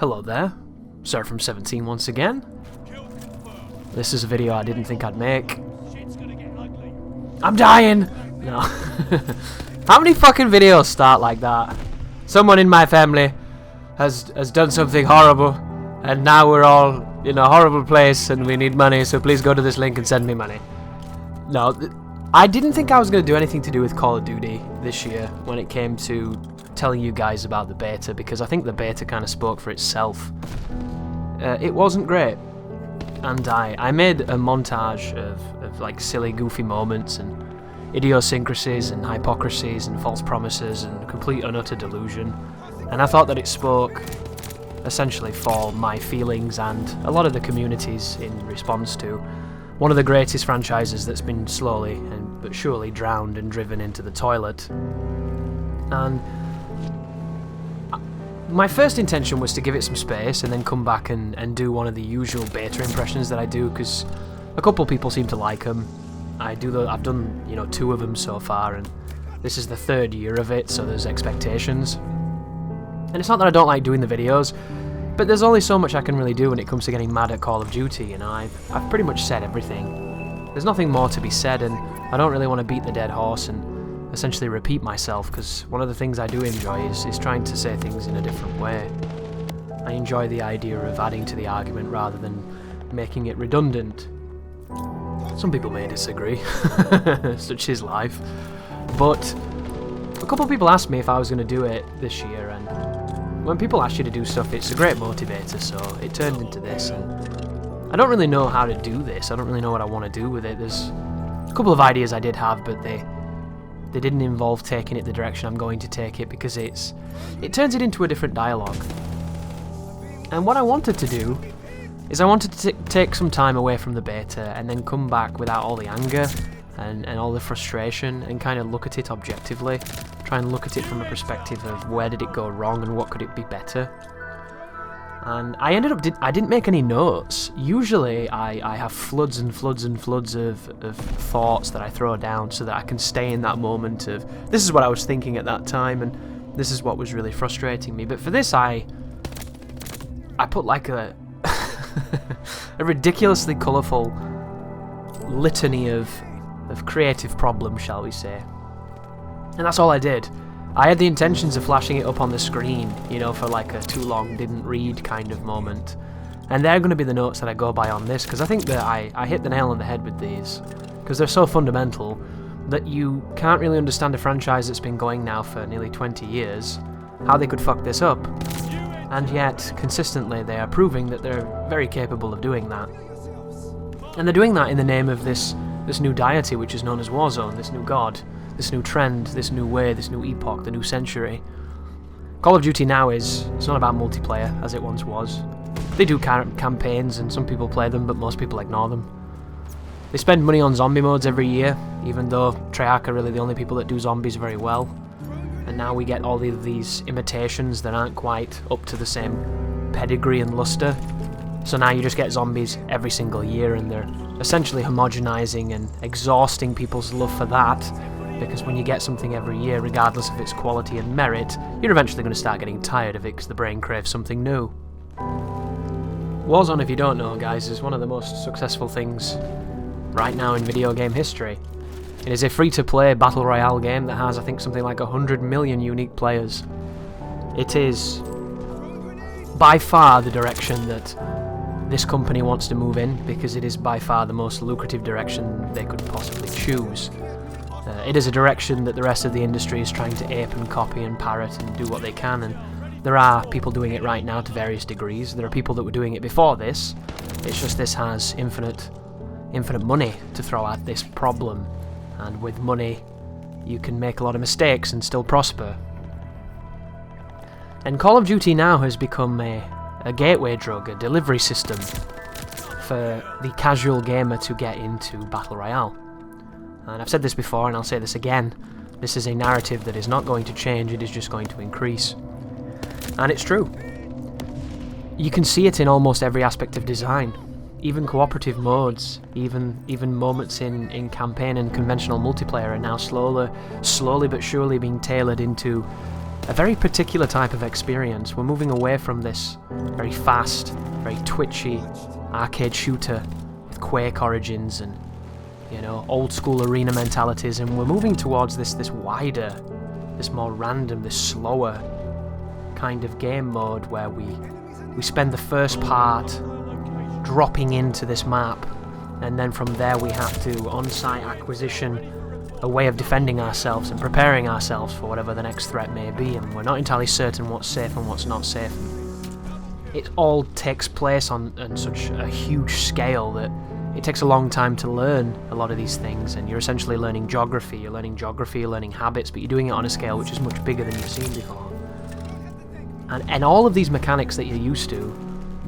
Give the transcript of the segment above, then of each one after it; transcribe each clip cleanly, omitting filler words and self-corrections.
Hello there, Sir from 17 once again. This is a video I didn't think I'd make. I'm dying! No. How many fucking videos start like that? Someone in my family has done something horrible, and now we're all in a horrible place and we need money, so please go to this link and send me money. No, I didn't think I was going to do anything to do with Call of Duty this year when it came to telling you guys about the beta, because I think the beta kind of spoke for itself. It wasn't great, and I made a montage of like silly, goofy moments and idiosyncrasies and hypocrisies and false promises and complete and utter delusion, and I thought that it spoke essentially for my feelings and a lot of the community's in response to one of the greatest franchises that's been slowly but surely drowned and driven into the toilet. And my first intention was to give it some space and then come back and do one of the usual beta impressions that I do, because a couple people seem to like them. I've done 2 of them so far, and this is the 3rd year of it, so there's expectations. And it's not that I don't like doing the videos, but there's only so much I can really do when it comes to getting mad at Call of Duty, you know. I've pretty much said everything. There's nothing more to be said, and I don't really want to beat the dead horse and essentially repeat myself, because one of the things I do enjoy is trying to say things in a different way. I enjoy the idea of adding to the argument rather than making it redundant. Some people may disagree, such is life, but a couple of people asked me if I was going to do it this year, and when people ask you to do stuff, it's a great motivator, so it turned into this, and I don't really know how to do this. I don't really know what I want to do with it. There's a couple of ideas I did have, but they didn't involve taking it the direction I'm going to take it, because it turns it into a different dialogue. And what I wanted to do is I wanted to take some time away from the beta and then come back without all the anger and all the frustration, and kind of look at it objectively, try and look at it from a perspective of where did it go wrong and what could it be better. And I ended up, I didn't make any notes. Usually I have floods and floods and floods of thoughts that I throw down so that I can stay in that moment of, this is what I was thinking at that time, and this is what was really frustrating me. But for this I put like a a ridiculously colourful litany of creative problems, shall we say. And that's all I did. I had the intentions of flashing it up on the screen, you know, for like a too long didn't read kind of moment. And they're going to be the notes that I go by on this, because I think that I hit the nail on the head with these, because they're so fundamental that you can't really understand a franchise that's been going now for nearly 20 years, how they could fuck this up. And yet, consistently, they are proving that they're very capable of doing that. And they're doing that in the name of this new deity which is known as Warzone, this new god, this new trend, this new way, this new epoch, the new century. Call of Duty now it's not about multiplayer as it once was. They do campaigns and some people play them, but most people ignore them. They spend money on zombie modes every year, even though Treyarch are really the only people that do zombies very well. And now we get all of these imitations that aren't quite up to the same pedigree and luster. So now you just get zombies every single year, and they're essentially homogenizing and exhausting people's love for that, because when you get something every year, regardless of its quality and merit, you're eventually going to start getting tired of it because the brain craves something new. Warzone, if you don't know, guys, is one of the most successful things right now in video game history. It is a free-to-play battle royale game that has, I think, something like 100 million unique players. It is by far the direction that this company wants to move in, because it is by far the most lucrative direction they could possibly choose. It is a direction that the rest of the industry is trying to ape and copy and parrot and do what they can, and there are people doing it right now to various degrees. There are people that were doing it before this. It's just this has infinite money to throw at this problem, and with money you can make a lot of mistakes and still prosper. And Call of Duty now has become a gateway drug, a delivery system for the casual gamer to get into Battle Royale. And I've said this before and I'll say this again, this is a narrative that is not going to change, it is just going to increase. And it's true. You can see it in almost every aspect of design. Even cooperative modes, even moments in campaign and conventional multiplayer are now slowly but surely being tailored into a very particular type of experience. We're moving away from this very fast, very twitchy arcade shooter with Quake origins and, you know, old school arena mentalities, and we're moving towards this wider, this more random, this slower kind of game mode where we spend the first part dropping into this map, and then from there we have to on-site acquisition a way of defending ourselves and preparing ourselves for whatever the next threat may be, and we're not entirely certain what's safe and what's not safe. It all takes place on such a huge scale that it takes a long time to learn a lot of these things, and you're essentially learning geography, you're learning habits, but you're doing it on a scale which is much bigger than you've seen before. And all of these mechanics that you're used to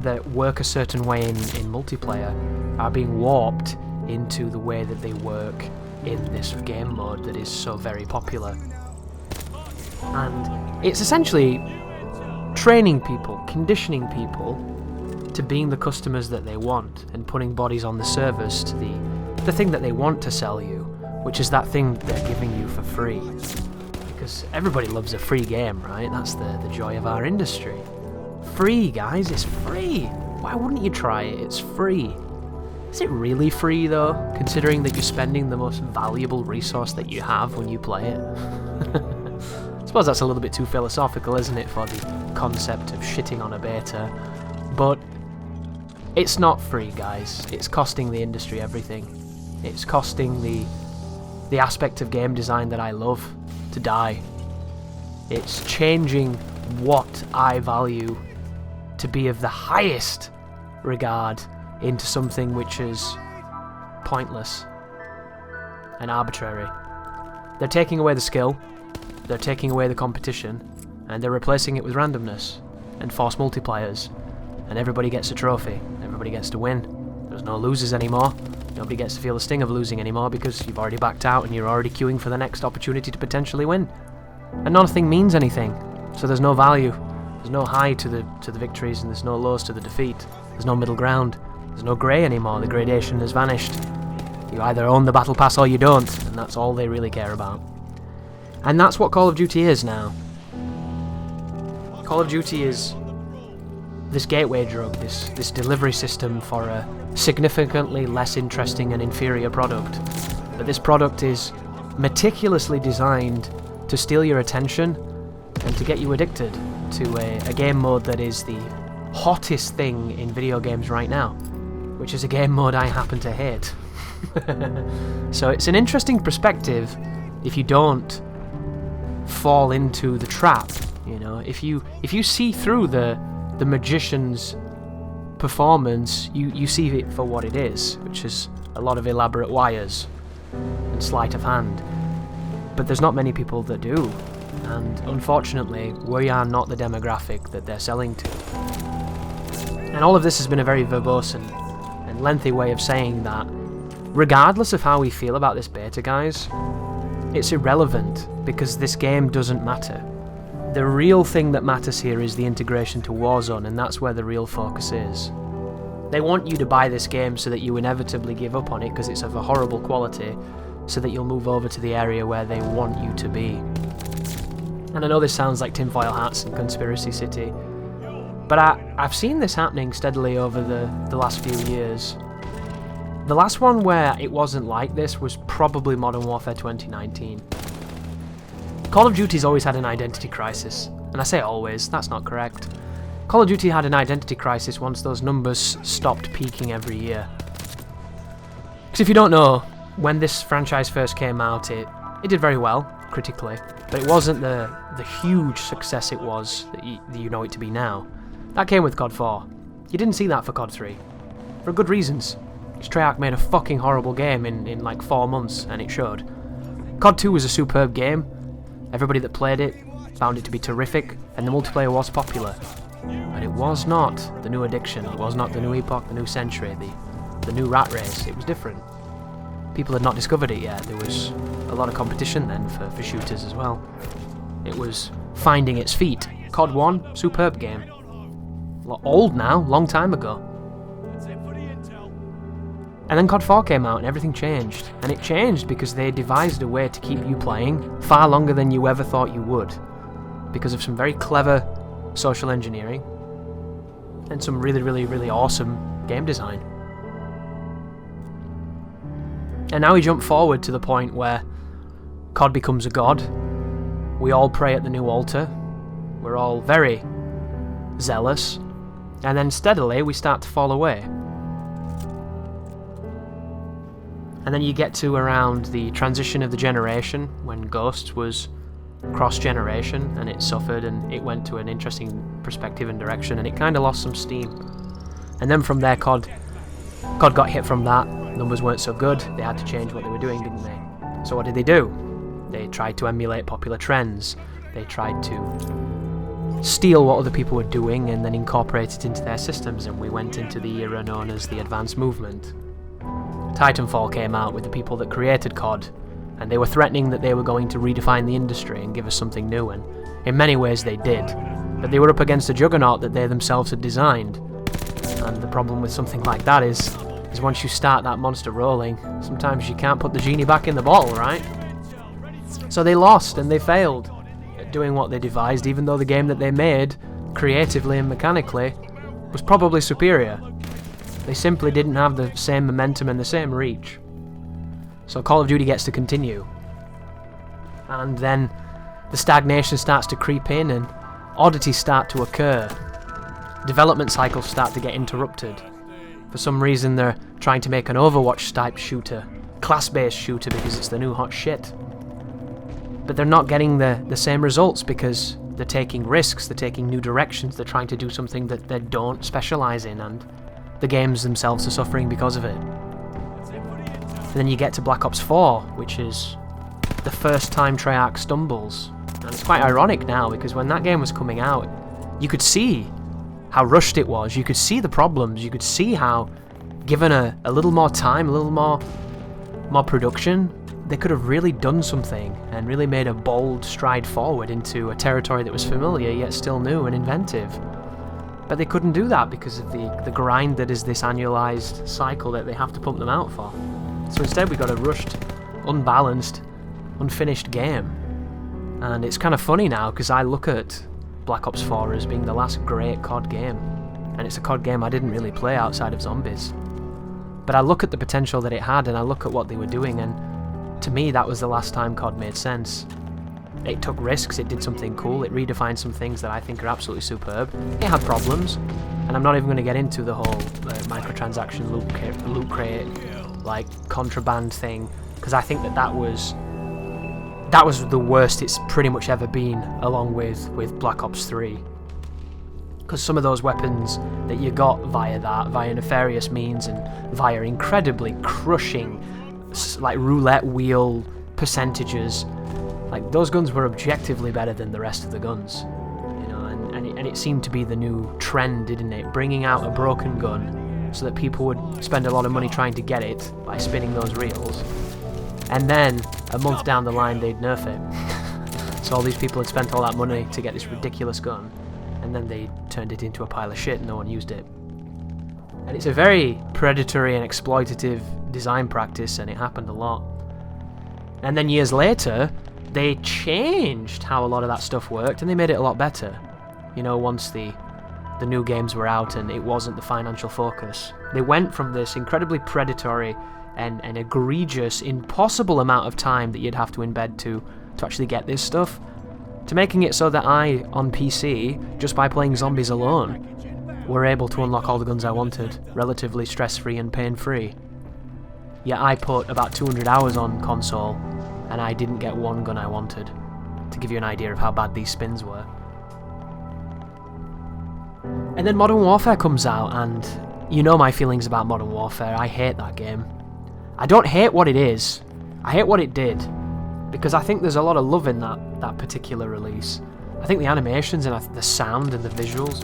that work a certain way in multiplayer are being warped into the way that they work in this game mode that is so very popular. And it's essentially training people, conditioning people to being the customers that they want, and putting bodies on the servers to the thing that they want to sell you, which is that thing they're giving you for free. Because everybody loves a free game, right? That's the joy of our industry. Free, guys, it's free! Why wouldn't you try it? It's free. Is it really free, though, considering that you're spending the most valuable resource that you have when you play it? I suppose that's a little bit too philosophical, isn't it, for the concept of shitting on a beta, but it's not free, guys. It's costing the industry everything. It's costing the aspect of game design that I love to die. It's changing what I value to be of the highest regard into something which is pointless and arbitrary. They're taking away the skill, they're taking away the competition, and they're replacing it with randomness and forced multipliers, and everybody gets a trophy, everybody gets to win. There's no losers anymore, nobody gets to feel the sting of losing anymore because you've already backed out and you're already queuing for the next opportunity to potentially win. And nothing means anything, so there's no value, there's no high to the victories, and there's no lows to the defeat, there's no middle ground. There's no grey anymore, the gradation has vanished. You either own the battle pass or you don't, and that's all they really care about. And that's what Call of Duty is now. Call of Duty is this gateway drug, this delivery system for a significantly less interesting and inferior product. But this product is meticulously designed to steal your attention and to get you addicted to a game mode that is the hottest thing in video games right now, which is a game mode I happen to hate. So it's an interesting perspective if you don't fall into the trap, you know. If you see through the magician's performance, you see it for what it is, which is a lot of elaborate wires and sleight of hand. But there's not many people that do, and unfortunately we are not the demographic that they're selling to. And all of this has been a very verbose and lengthy way of saying that regardless of how we feel about this beta, guys, it's irrelevant because this game doesn't matter. The real thing that matters here is the integration to Warzone, and that's where the real focus is. They want you to buy this game so that you inevitably give up on it because it's of a horrible quality, so that you'll move over to the area where they want you to be. And I know this sounds like tinfoil hats and Conspiracy City, but I've seen this happening steadily over the last few years. The last one where it wasn't like this was probably Modern Warfare 2019. Call of Duty's always had an identity crisis, and I say always, that's not correct. Call of Duty had an identity crisis once those numbers stopped peaking every year. Because if you don't know, when this franchise first came out, it did very well, critically, but it wasn't the huge success it was that you know it to be now. That came with COD 4. You didn't see that for COD 3. For good reasons. Treyarch made a fucking horrible game in like 4 months, and it showed. COD 2 was a superb game. Everybody that played it found it to be terrific, and the multiplayer was popular. But it was not the new addiction, it was not the new epoch, the new century, the new rat race. It was different. People had not discovered it yet. There was a lot of competition then for shooters as well. It was finding its feet. COD 1, superb game. Old now, long time ago. And then COD 4 came out and everything changed. And it changed because they devised a way to keep you playing far longer than you ever thought you would. because of some very clever social engineering and some really, really, really awesome game design. And now we jump forward to the point where COD becomes a god. We all pray at the new altar. We're all very zealous. And then steadily we start to fall away. And then you get to around the transition of the generation, when Ghosts was cross-generation, and it suffered, and it went to an interesting perspective and direction, and it kind of lost some steam. And then from there, COD got hit from that. Numbers weren't so good. They had to change what they were doing, didn't they? So what did they do? They tried to emulate popular trends. They tried to steal what other people were doing and then incorporate it into their systems, and we went into the era known as the Advanced Movement. Titanfall came out with the people that created COD, and they were threatening that they were going to redefine the industry and give us something new, and in many ways they did. But they were up against a juggernaut that they themselves had designed. And the problem with something like that is once you start that monster rolling, sometimes you can't put the genie back in the bottle, right? So they lost and they failed at doing what they devised, even though the game that they made, creatively and mechanically, was probably superior. They simply didn't have the same momentum and the same reach. So Call of Duty gets to continue. And then the stagnation starts to creep in and oddities start to occur. Development cycles start to get interrupted. For some reason they're trying to make an Overwatch-type shooter, class-based shooter, because it's the new hot shit. But they're not getting the same results because they're taking risks, they're taking new directions, they're trying to do something that they don't specialise in, and the games themselves are suffering because of it. And then you get to Black Ops 4, which is the first time Treyarch stumbles. And it's quite ironic now, because when that game was coming out, you could see how rushed it was, you could see the problems, you could see how, given a little more time, a little more production, they could have really done something and really made a bold stride forward into a territory that was familiar yet still new and inventive. But they couldn't do that because of the grind that is this annualized cycle that they have to pump them out for. So instead we got a rushed, unbalanced, unfinished game. And it's kind of funny now because I look at Black Ops 4 as being the last great COD game. And it's a COD game I didn't really play outside of zombies. But I look at the potential that it had and I look at what they were doing, and to me that was the last time COD made sense. It took risks, it did something cool, it redefined some things that I think are absolutely superb. It had problems, and I'm not even going to get into the whole microtransaction loot crate, like contraband thing, because I think that was the worst it's pretty much ever been, along with Black Ops 3. Because some of those weapons that you got via nefarious means and via incredibly crushing, like roulette wheel percentages, like those guns were objectively better than the rest of the guns, you know, and it seemed to be the new trend, didn't it? Bringing out a broken gun so that people would spend a lot of money trying to get it by spinning those reels, and then a month down the line they'd nerf it. So all these people had spent all that money to get this ridiculous gun, and then they turned it into a pile of shit and no one used it. And it's a very predatory and exploitative design practice, and it happened a lot. And then years later, they changed how a lot of that stuff worked, and they made it a lot better. You know, once the new games were out and it wasn't the financial focus, they went from this incredibly predatory and egregious, impossible amount of time that you'd have to embed to actually get this stuff, to making it so that I, on PC, just by playing zombies alone, were able to unlock all the guns I wanted, relatively stress-free and pain-free. Yet I put about 200 hours on console, and I didn't get one gun I wanted, to give you an idea of how bad these spins were. And then Modern Warfare comes out, and you know my feelings about Modern Warfare. I hate that game. I don't hate what it is, I hate what it did, because I think there's a lot of love in that particular release. I think the animations and the sound and the visuals,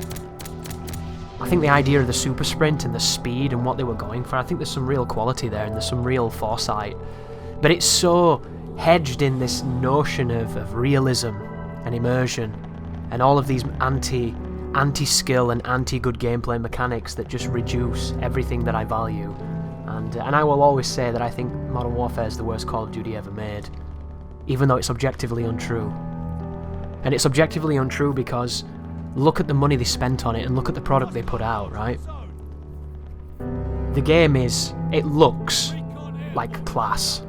I think the idea of the super sprint and the speed and what they were going for, I think there's some real quality there and there's some real foresight. But it's so hedged in this notion of realism and immersion and all of these anti-skill and anti-good gameplay mechanics that just reduce everything that I value. And I will always say that I think Modern Warfare is the worst Call of Duty ever made, even though it's objectively untrue. And it's objectively untrue because look at the money they spent on it and look at the product they put out, right? The game it looks like class.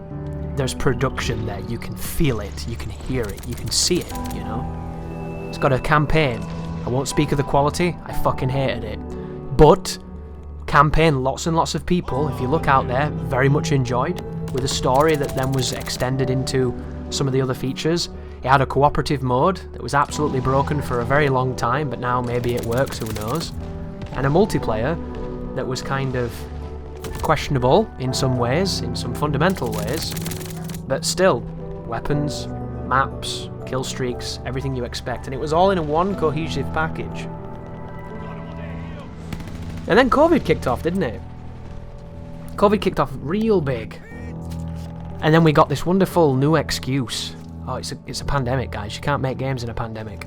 There's production there, you can feel it, you can hear it, you can see it, you know? It's got a campaign. I won't speak of the quality, I fucking hated it. But, campaign lots and lots of people, if you look out there, very much enjoyed, with a story that then was extended into some of the other features. It had a cooperative mode that was absolutely broken for a very long time, but now maybe it works, who knows. And a multiplayer that was kind of questionable in some ways, in some fundamental ways, but still, weapons, maps, kill streaks, everything you expect, and it was all in a one cohesive package. And then COVID kicked off, didn't it? COVID kicked off real big. And then we got this wonderful new excuse. Oh, it's a pandemic, guys. You can't make games in a pandemic.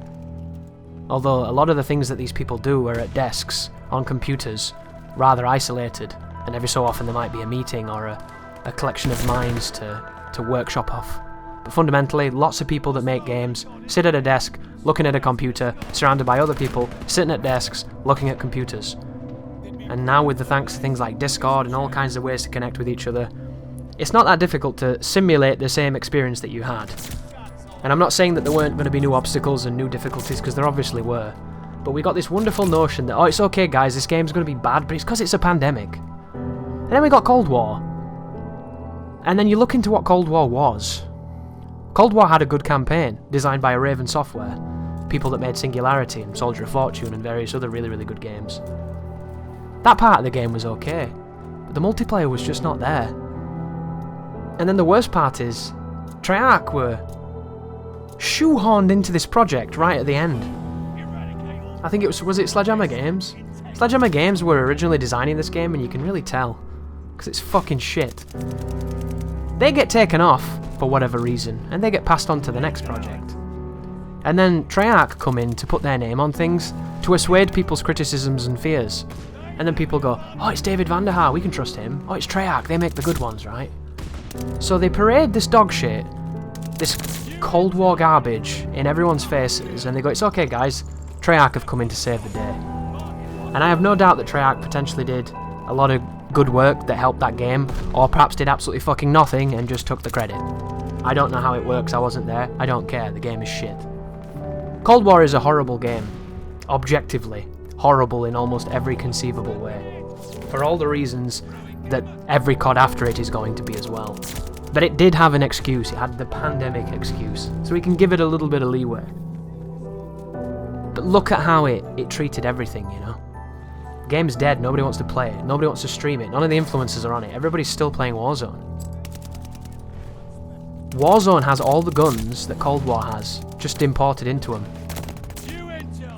Although a lot of the things that these people do are at desks, on computers, rather isolated, and every so often there might be a meeting or a collection of minds to workshop off. But fundamentally, lots of people that make games sit at a desk, looking at a computer, surrounded by other people, sitting at desks, looking at computers. And now with the thanks to things like Discord and all kinds of ways to connect with each other, it's not that difficult to simulate the same experience that you had. And I'm not saying that there weren't going to be new obstacles and new difficulties, because there obviously were. But we got this wonderful notion that, oh, it's okay guys, this game's going to be bad, but it's because it's a pandemic. And then we got Cold War. And then you look into what Cold War was. Cold War had a good campaign, designed by Raven Software, people that made Singularity and Soldier of Fortune and various other really, really good games. That part of the game was okay, but the multiplayer was just not there. And then the worst part is, Treyarch were shoehorned into this project right at the end. I think was it Sledgehammer Games? Sledgehammer Games were originally designing this game, and you can really tell, because it's fucking shit. They get taken off for whatever reason, and they get passed on to the next project. And then Treyarch come in to put their name on things, to assuage people's criticisms and fears. And then people go, oh, it's David Vanderhaar, we can trust him. Oh, it's Treyarch, they make the good ones, right? So they parade this dog shit, this Cold War garbage in everyone's faces, and they go, it's okay guys, Treyarch have come in to save the day. And I have no doubt that Treyarch potentially did a lot of good work that helped that game, or perhaps did absolutely fucking nothing and just took the credit. I don't know how it works, I wasn't there, I don't care, the game is shit. Cold War is a horrible game. Objectively, horrible in almost every conceivable way. For all the reasons that every COD after it is going to be as well. But it did have an excuse, it had the pandemic excuse, so we can give it a little bit of leeway. But look at how it treated everything, you know? The game's dead, nobody wants to play it, nobody wants to stream it, none of the influencers are on it, everybody's still playing Warzone. Warzone has all the guns that Cold War has, just imported into them.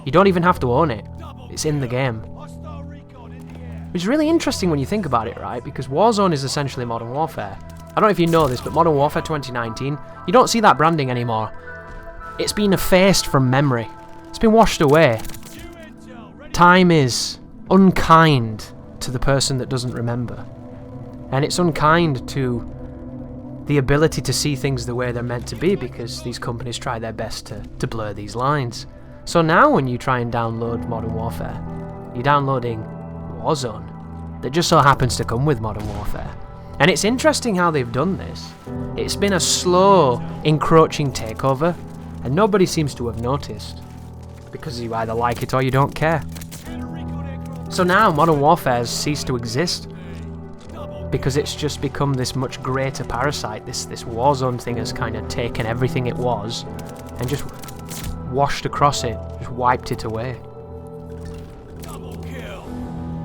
You don't even have to own it, it's in the game. Which is really interesting when you think about it, right? Because Warzone is essentially Modern Warfare. I don't know if you know this, but Modern Warfare 2019, you don't see that branding anymore. It's been effaced from memory. It's been washed away. Time is unkind to the person that doesn't remember. And it's unkind to the ability to see things the way they're meant to be, because these companies try their best to blur these lines. So now when you try and download Modern Warfare, you're downloading Warzone that just so happens to come with Modern Warfare. And it's interesting how they've done this. It's been a slow, encroaching takeover, and nobody seems to have noticed, because you either like it or you don't care. So now Modern Warfare has ceased to exist, because it's just become this much greater parasite. This Warzone thing has kind of taken everything it was and just washed across it, just wiped it away.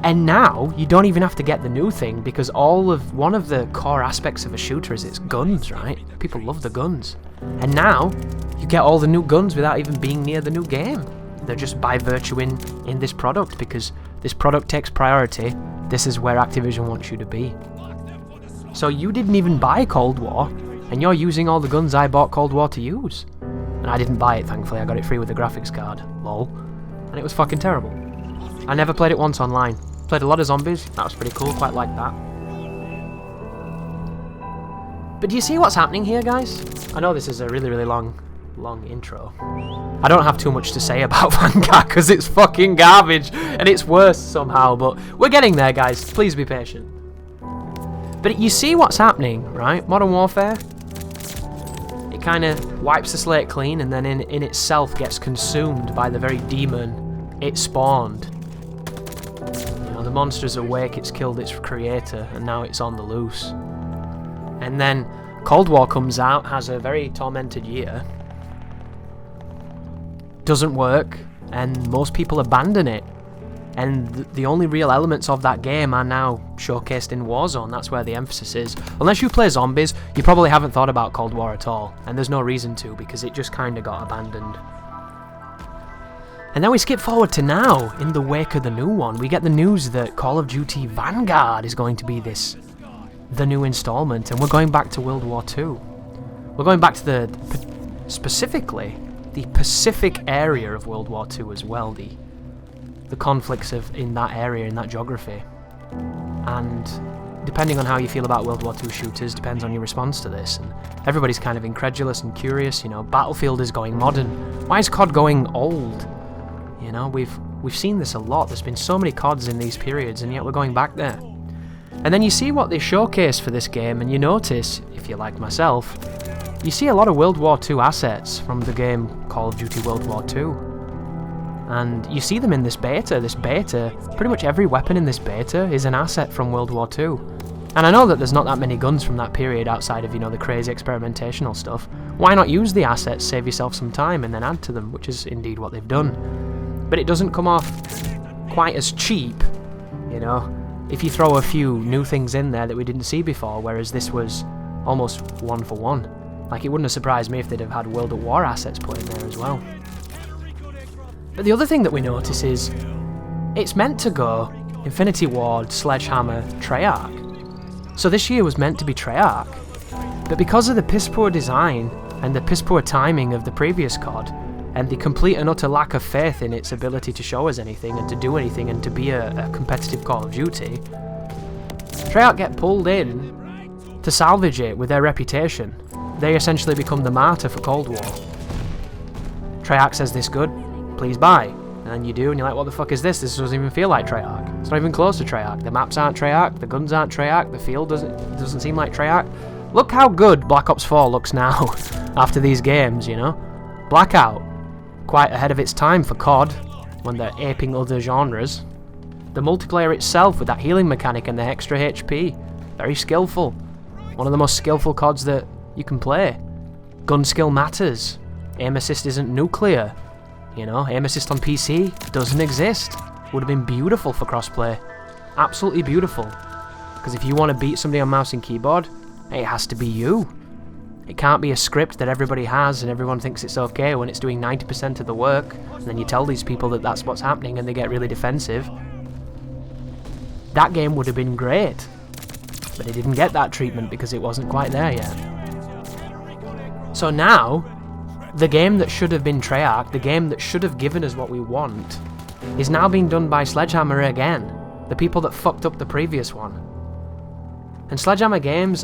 And now, you don't even have to get the new thing, because one of the core aspects of a shooter is its guns, right? People love the guns. And now, you get all the new guns without even being near the new game. They're just by virtue in this product, because this product takes priority. This is where Activision wants you to be. So you didn't even buy Cold War, and you're using all the guns I bought Cold War to use. And I didn't buy it, thankfully, I got it free with the graphics card, lol. And it was fucking terrible. I never played it once online. Played a lot of zombies, that was pretty cool, quite like that. But do you see what's happening here, guys? I know this is a really, really long long intro. I don't have too much to say about Vanguard because it's fucking garbage and it's worse somehow, but we're getting there, guys. Please be patient. But you see what's happening, right? Modern Warfare, it kind of wipes the slate clean and then in itself gets consumed by the very demon it spawned. You know, the monster's awake, it's killed its creator, and now it's on the loose. And then Cold War comes out, has a very tormented year, doesn't work, and most people abandon it. And the only real elements of that game are now showcased in Warzone. That's where the emphasis is. Unless you play zombies, you probably haven't thought about Cold War at all. And there's no reason to, because it just kind of got abandoned. And then we skip forward to now, in the wake of the new one. We get the news that Call of Duty Vanguard is going to be the new installment. And we're going back to World War II. We're going back to specifically, the Pacific area of World War II as well. The conflicts in that area, in that geography. And depending on how you feel about World War II shooters, depends on your response to this. And everybody's kind of incredulous and curious, you know, Battlefield is going modern. Why is COD going old? You know, we've seen this a lot. There's been so many CODs in these periods, and yet we're going back there. And then you see what they showcase for this game, and you notice, if you're like myself, you see a lot of World War II assets from the game Call of Duty World War II. And you see them in this beta. Pretty much every weapon in this beta is an asset from World War II. And I know that there's not that many guns from that period outside of, you know, the crazy experimentational stuff. Why not use the assets, save yourself some time, and then add to them, which is indeed what they've done. But it doesn't come off quite as cheap, you know, if you throw a few new things in there that we didn't see before, whereas this was almost one for one. Like, it wouldn't have surprised me if they'd have had World at War assets put in there as well. But the other thing that we notice is, it's meant to go Infinity Ward, Sledgehammer, Treyarch. So this year was meant to be Treyarch. But because of the piss poor design, and the piss poor timing of the previous COD, and the complete and utter lack of faith in its ability to show us anything, and to do anything, and to be a competitive Call of Duty, Treyarch get pulled in to salvage it with their reputation. They essentially become the martyr for Cold War. Treyarch says this good, please buy. And then you do, and you're like, what the fuck is this? This doesn't even feel like Treyarch. It's not even close to Treyarch. The maps aren't Treyarch, the guns aren't Treyarch, the field doesn't seem like Treyarch. Look how good Black Ops 4 looks now, after these games, you know? Blackout, quite ahead of its time for COD, when they're aping other genres. The multiplayer itself, with that healing mechanic and the extra HP, very skillful. One of the most skillful CODs that you can play. Gun skill matters. Aim assist isn't nuclear. You know, aim assist on PC doesn't exist. Would have been beautiful for crossplay. Absolutely beautiful. Because if you want to beat somebody on mouse and keyboard, it has to be you. It can't be a script that everybody has and everyone thinks it's okay when it's doing 90% of the work, and then you tell these people that that's what's happening and they get really defensive. That game would have been great, but it didn't get that treatment because it wasn't quite there yet. So now, the game that should have been Treyarch, the game that should have given us what we want, is now being done by Sledgehammer again, the people that fucked up the previous one. And Sledgehammer games,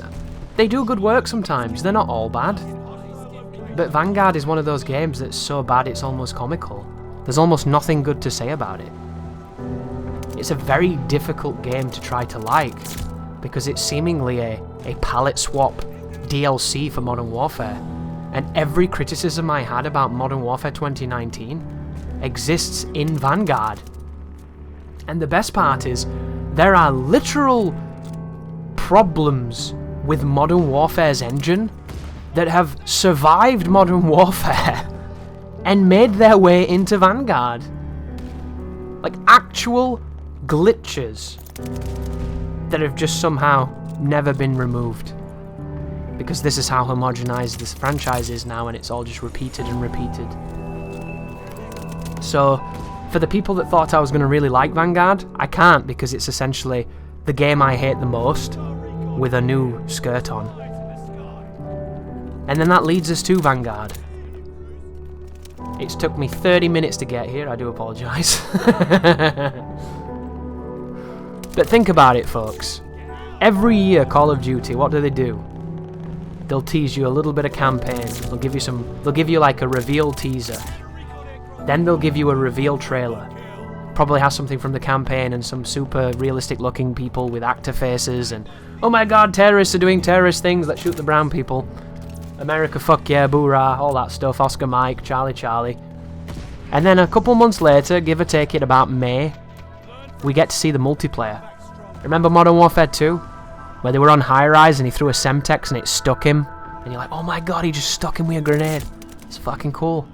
they do good work sometimes, they're not all bad. But Vanguard is one of those games that's so bad it's almost comical. There's almost nothing good to say about it. It's a very difficult game to try to like, because it's seemingly a palette swap DLC for Modern Warfare. And every criticism I had about Modern Warfare 2019 exists in Vanguard. And the best part is, there are literal problems with Modern Warfare's engine that have survived Modern Warfare and made their way into Vanguard. Like actual glitches that have just somehow never been removed. Because this is how homogenized this franchise is now, and it's all just repeated and repeated. So, for the people that thought I was going to really like Vanguard, I can't, because it's essentially the game I hate the most with a new skirt on. And then that leads us to Vanguard. It's took me 30 minutes to get here, I do apologise. But think about it, folks. Every year, Call of Duty, what do? they'll tease you a little bit of campaign. They'll give you like a reveal teaser. Then they'll give you a reveal trailer. Probably has something from the campaign and some super realistic looking people with actor faces and, oh my god, terrorists are doing terrorist things, let's shoot the brown people. America, fuck yeah, boo-rah, all that stuff. Oscar Mike, Charlie. And then a couple months later, give or take it about May, we get to see the multiplayer. Remember Modern Warfare 2? Where they were on high-rise and he threw a Semtex and it stuck him? And you're like, oh my god, he just stuck him with a grenade. It's fucking cool.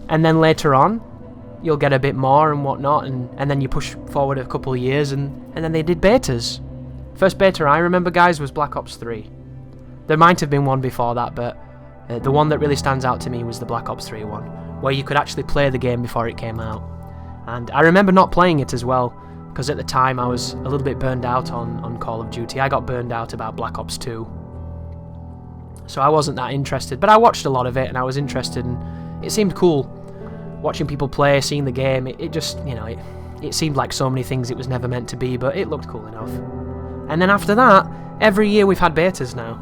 And then later on, you'll get a bit more and whatnot, and then you push forward a couple of years, and then they did betas. First beta I remember, guys, was Black Ops 3. There might have been one before that, but the one that really stands out to me was the Black Ops 3 one, where you could actually play the game before it came out. And I remember not playing it as well, because at the time I was a little bit burned out on Call of Duty. I got burned out about Black Ops 2. So I wasn't that interested, but I watched a lot of it, and I was interested, and it seemed cool. Watching people play, seeing the game, it just, you know, it seemed like so many things it was never meant to be, but it looked cool enough. And then after that, every year we've had betas now,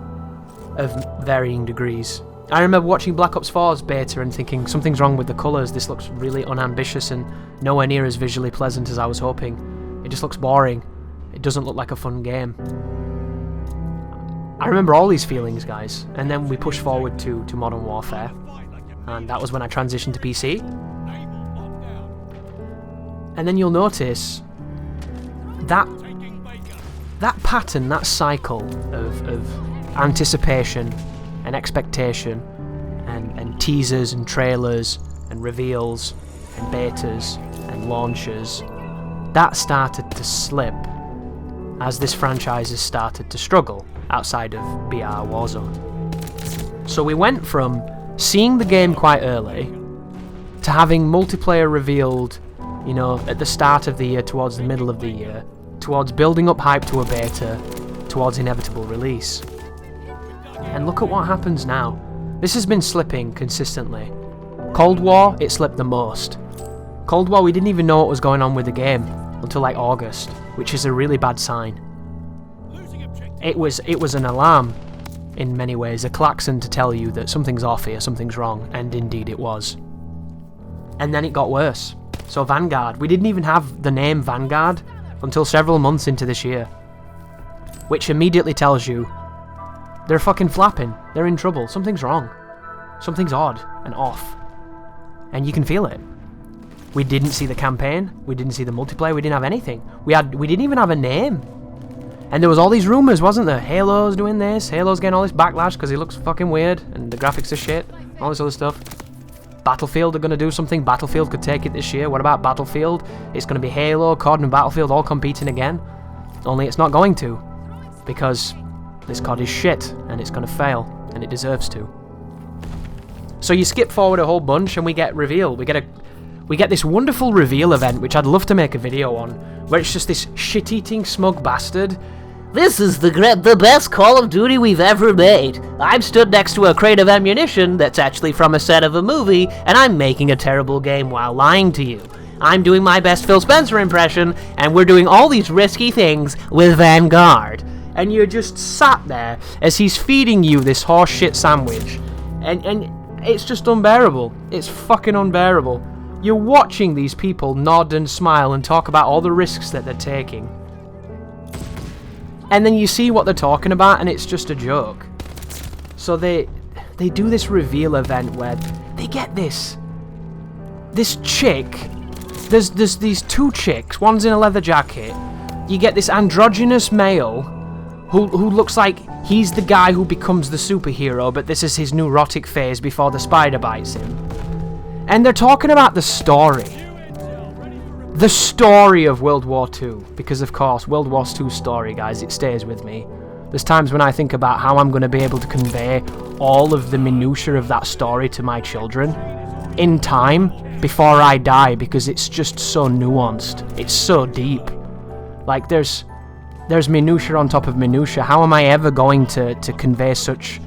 of varying degrees. I remember watching Black Ops 4's beta and thinking, something's wrong with the colours, this looks really unambitious and nowhere near as visually pleasant as I was hoping. It just looks boring. It doesn't look like a fun game. I remember all these feelings, guys, and then we pushed forward to Modern Warfare, and that was when I transitioned to PC. And then you'll notice that pattern, that cycle of anticipation and expectation and teasers and trailers and reveals and betas and launches, that started to slip as this franchise has started to struggle outside of BR Warzone. So we went from seeing the game quite early to having multiplayer revealed, you know, at the start of the year, towards the middle of the year, towards building up hype to a beta, towards inevitable release. And look at what happens now. This has been slipping consistently. Cold War, it slipped the most. Cold War, we didn't even know what was going on with the game until like August, which is a really bad sign. It was an alarm in many ways, a klaxon to tell you that something's off here, something's wrong, and indeed it was. And then it got worse. So Vanguard, we didn't even have the name Vanguard until several months into this year, which immediately tells you they're fucking flapping, they're in trouble, something's wrong, something's odd and off, and you can feel it. We didn't see the campaign, we didn't see the multiplayer, we didn't have anything. We didn't even have a name. And there was all these rumours, wasn't there? Halo's doing this, Halo's getting all this backlash because he looks fucking weird and the graphics are shit, all this other stuff. Battlefield are going to do something, Battlefield could take it this year. What about Battlefield? It's going to be Halo, COD and Battlefield all competing again. Only it's not going to, because this COD is shit and it's going to fail, and it deserves to. So you skip forward a whole bunch and we get reveal. We get this wonderful reveal event, which I'd love to make a video on, where it's just this shit-eating smug bastard. This is the best Call of Duty we've ever made. I'm stood next to a crate of ammunition that's actually from a set of a movie, and I'm making a terrible game while lying to you. I'm doing my best Phil Spencer impression, and we're doing all these risky things with Vanguard. And you're just sat there as he's feeding you this horseshit sandwich. And it's just unbearable. It's fucking unbearable. You're watching these people nod and smile and talk about all the risks that they're taking. And then you see what they're talking about, and it's just a joke. So they do this reveal event where they get this chick. There's these two chicks. One's in a leather jacket. You get this androgynous male who looks like he's the guy who becomes the superhero, but this is his neurotic phase before the spider bites him. And they're talking about the story. The story of World War II, because of course, World War II's story, guys, it stays with me. There's times when I think about how I'm going to be able to convey all of the minutiae of that story to my children in time before I die, because it's just so nuanced. It's so deep. Like, there's minutiae on top of minutiae. How am I ever going to convey such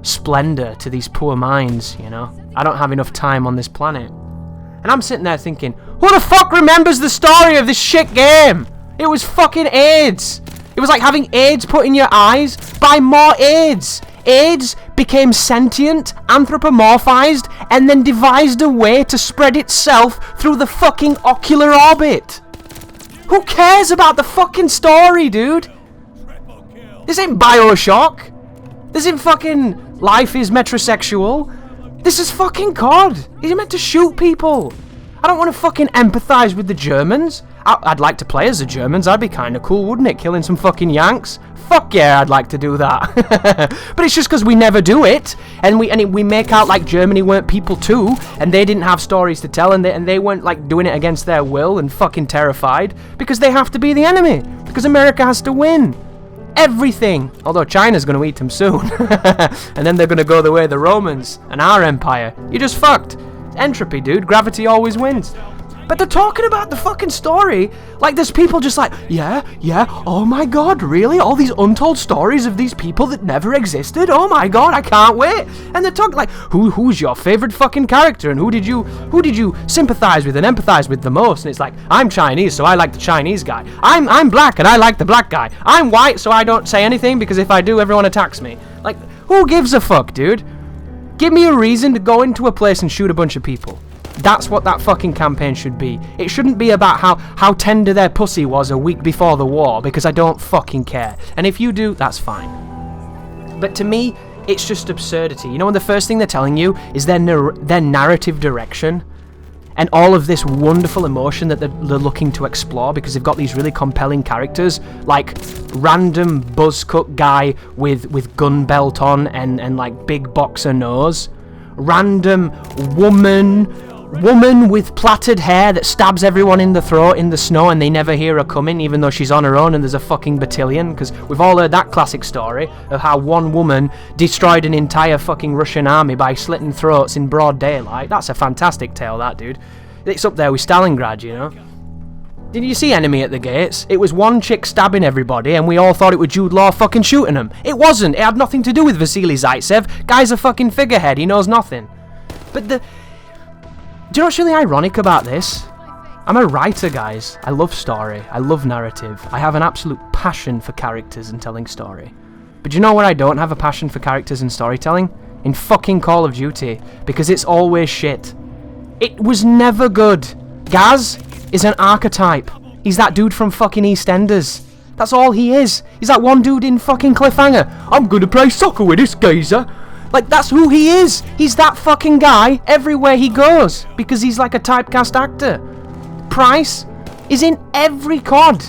splendor to these poor minds, you know? I don't have enough time on this planet. And I'm sitting there thinking, who the fuck remembers the story of this shit game? It was fucking AIDS. It It was like having AIDS put in your eyes. Buy more AIDS. AIDS became sentient, anthropomorphized, and then devised a way to spread itself through the fucking ocular orbit. Who cares about the fucking story, dude? This ain't Bioshock. This ain't fucking Life is Metrosexual. This is fucking COD. He's meant to shoot people. I don't want to fucking empathise with the Germans. I'd like to play as the Germans. That'd be kind of cool, wouldn't it? Killing some fucking Yanks. Fuck yeah, I'd like to do that. But it's just because we never do it, and we make out like Germany weren't people too, and they didn't have stories to tell, and they weren't like doing it against their will and fucking terrified because they have to be the enemy because America has to win. Everything. Although China's going to eat them soon. And then they're going to go the way of the Romans and our empire. You're just fucked. Entropy, dude. Gravity always wins. But they're talking about the fucking story like there's people just like, yeah, oh my god, really? All these untold stories of these people that never existed? Oh my god, I can't wait. And they're talking like, who's your favorite fucking character? And who did you sympathize with and empathize with the most? And it's like, I'm Chinese, so I like the Chinese guy. I'm black and I like the black guy. I'm white, so I don't say anything because if I do, everyone attacks me. Like, who gives a fuck, dude? Give me a reason to go into a place and shoot a bunch of people. That's what that fucking campaign should be. It shouldn't be about how tender their pussy was a week before the war, because I don't fucking care. And if you do, that's fine. But to me, it's just absurdity. You know, when the first thing they're telling you is their narrative direction, and all of this wonderful emotion that they're looking to explore, because they've got these really compelling characters, like random buzzcut guy with gun belt on and like big boxer nose, random woman with plaited hair that stabs everyone in the throat in the snow and they never hear her coming even though she's on her own and there's a fucking battalion, because we've all heard that classic story of how one woman destroyed an entire fucking Russian army by slitting throats in broad daylight. That's a fantastic tale, that, dude. It's up there with Stalingrad, you know. Did you see Enemy at the Gates? It was one chick stabbing everybody and we all thought it was Jude Law fucking shooting them. It wasn't. It had nothing to do with Vasily Zaitsev. Guy's a fucking figurehead. He knows nothing. But do you know what's really ironic about this? I'm a writer, guys. I love story. I love narrative. I have an absolute passion for characters and telling story. But do you know where I don't have a passion for characters and storytelling? In fucking Call of Duty. Because it's always shit. It was never good. Gaz is an archetype. He's that dude from fucking EastEnders. That's all he is. He's that one dude in fucking Cliffhanger. I'm gonna play soccer with this geezer. Like, that's who he is. He's that fucking guy everywhere he goes. Because he's like a typecast actor. Price is in every COD.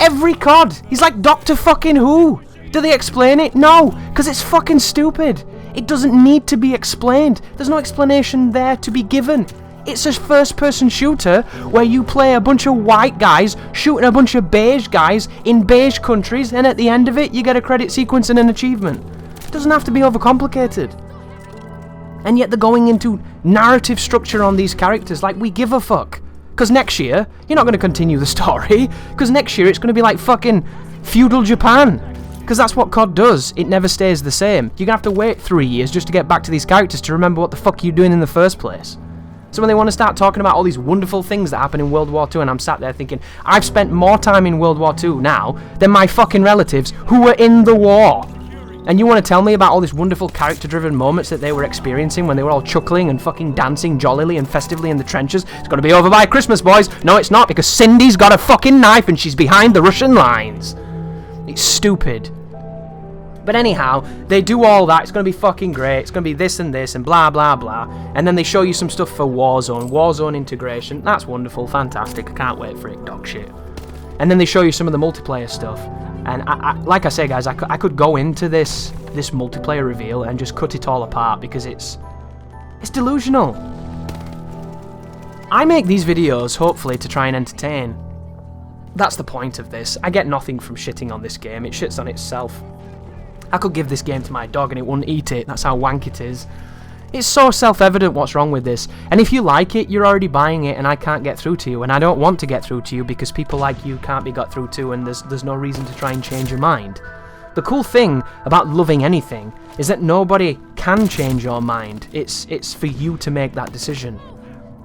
Every COD. He's like Doctor fucking Who. Do they explain it? No. Because it's fucking stupid. It doesn't need to be explained. There's no explanation there to be given. It's a first-person shooter where you play a bunch of white guys shooting a bunch of beige guys in beige countries, and at the end of it, you get a credit sequence and an achievement. It doesn't have to be overcomplicated. And yet they're going into narrative structure on these characters like we give a fuck. Because next year, you're not going to continue the story. Because next year, it's going to be like fucking feudal Japan. Because that's what COD does. It never stays the same. You're going to have to wait 3 years just to get back to these characters to remember what the fuck you're doing in the first place. So when they want to start talking about all these wonderful things that happen in World War II, and I'm sat there thinking, I've spent more time in World War II now than my fucking relatives who were in the war. And you want to tell me about all these wonderful character-driven moments that they were experiencing when they were all chuckling and fucking dancing jollily and festively in the trenches? It's going to be over by Christmas, boys. No, it's not, because Cindy's got a fucking knife and she's behind the Russian lines. It's stupid. But anyhow, they do all that. It's going to be fucking great. It's going to be this and blah, blah, blah. And then they show you some stuff for Warzone. Warzone integration. That's wonderful. Fantastic. I can't wait for it. Dog shit. And then they show you some of the multiplayer stuff. And like I say, guys, I could go into this multiplayer reveal and just cut it all apart because it's delusional. I make these videos, hopefully, to try and entertain. That's the point of this. I get nothing from shitting on this game. It shits on itself. I could give this game to my dog and it wouldn't eat it. That's how wank it is. It's so self-evident what's wrong with this. And if you like it, you're already buying it and I can't get through to you. And I don't want to get through to you because people like you can't be got through to and there's no reason to try and change your mind. The cool thing about loving anything is that nobody can change your mind. It's for you to make that decision.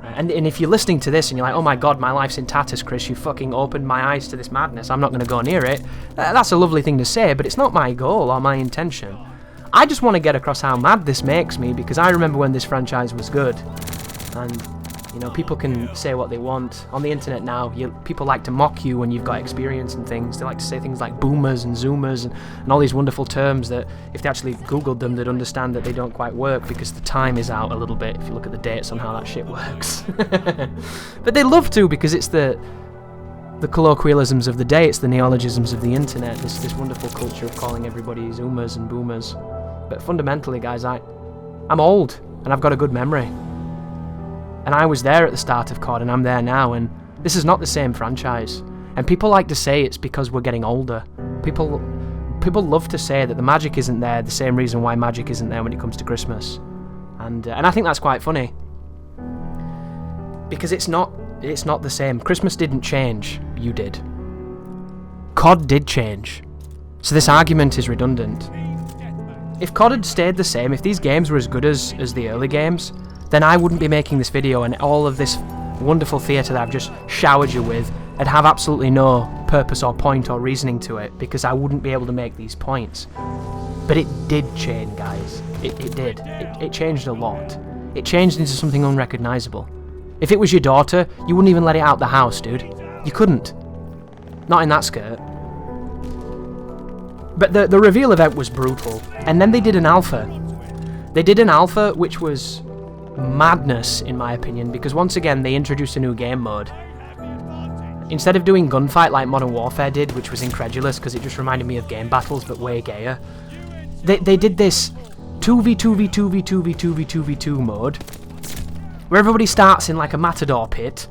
Right? And if you're listening to this and you're like, oh my god, my life's in tatters, Chris, you fucking opened my eyes to this madness, I'm not going to go near it. That's a lovely thing to say, but it's not my goal or my intention. I just want to get across how mad this makes me, because I remember when this franchise was good. And, you know, people can say what they want. On the internet now, people like to mock you when you've got experience and things. They like to say things like boomers and zoomers and all these wonderful terms that, if they actually googled them, they'd understand that they don't quite work, because the time is out a little bit if you look at the dates on how that shit works. But they love to, because it's the colloquialisms of the day, it's the neologisms of the internet, this wonderful culture of calling everybody zoomers and boomers. But fundamentally, guys, I'm old, and I've got a good memory. And I was there at the start of COD, and I'm there now, and this is not the same franchise. And people like to say it's because we're getting older. People love to say that the magic isn't there, the same reason why magic isn't there when it comes to Christmas. And I think that's quite funny. Because it's not the same. Christmas didn't change, you did. COD did change. So this argument is redundant. If COD had stayed the same, if these games were as good as the early games, then I wouldn't be making this video, and all of this wonderful theatre that I've just showered you with would have absolutely no purpose or point or reasoning to it, because I wouldn't be able to make these points. But it did change, guys. It did. It changed a lot. It changed into something unrecognisable. If it was your daughter, you wouldn't even let it out the house, dude. You couldn't. Not in that skirt. But the reveal event was brutal. And then they did an alpha. They did an alpha which was madness, in my opinion, because once again they introduced a new game mode. Instead of doing gunfight like Modern Warfare did, which was incredulous because it just reminded me of game battles but way gayer, they did this 2v2v2v2v2v2v2 mode, where everybody starts in like a matador pit,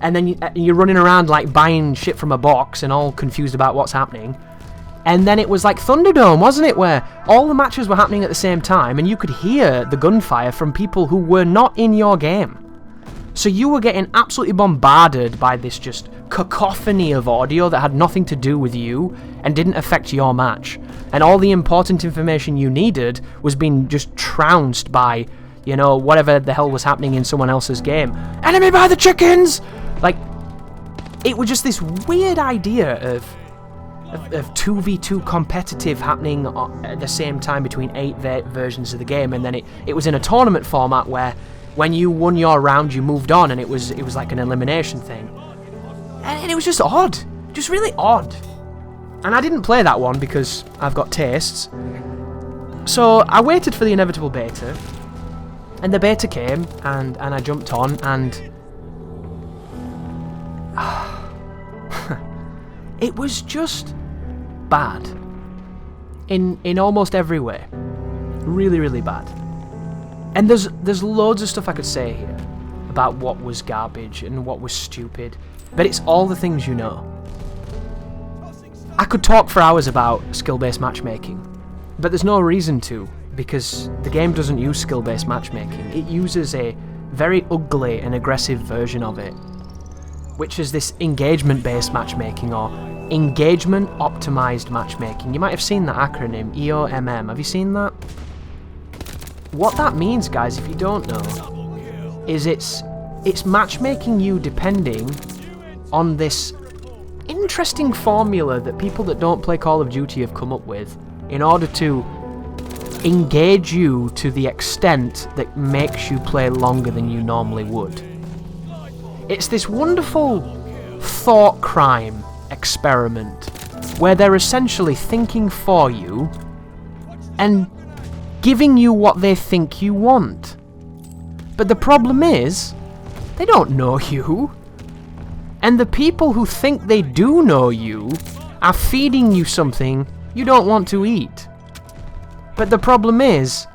and then you're running around like buying shit from a box and all confused about what's happening. And then it was like Thunderdome, wasn't it, where all the matches were happening at the same time and you could hear the gunfire from people who were not in your game. So you were getting absolutely bombarded by this just cacophony of audio that had nothing to do with you and didn't affect your match. And all the important information you needed was being just trounced by, you know, whatever the hell was happening in someone else's game. Enemy by the chickens! Like, it was just this weird idea of 2v2 competitive happening at the same time between 8 versions of the game, and then it was in a tournament format where when you won your round you moved on, and it was like an elimination thing. And it was just odd. Just really odd. And I didn't play that one because I've got tastes. So I waited for the inevitable beta, and the beta came, and I jumped on, and it was just bad in almost every way. Really, really bad. And there's loads of stuff I could say here about what was garbage and what was stupid, but it's all the things you know. I could talk for hours about skill-based matchmaking, but there's no reason to, because the game doesn't use skill-based matchmaking. It uses a very ugly and aggressive version of it, which is this engagement-based matchmaking, or engagement optimized matchmaking. You might have seen that acronym, EOMM. Have you seen that? What that means, guys, if you don't know, is it's matchmaking you depending on this interesting formula that people that don't play Call of Duty have come up with in order to engage you to the extent that makes you play longer than you normally would. It's this wonderful thought crime experiment where they're essentially thinking for you and giving you what they think you want. But the problem is, they don't know you. And the people who think they do know you are feeding you something you don't want to eat. But the problem is,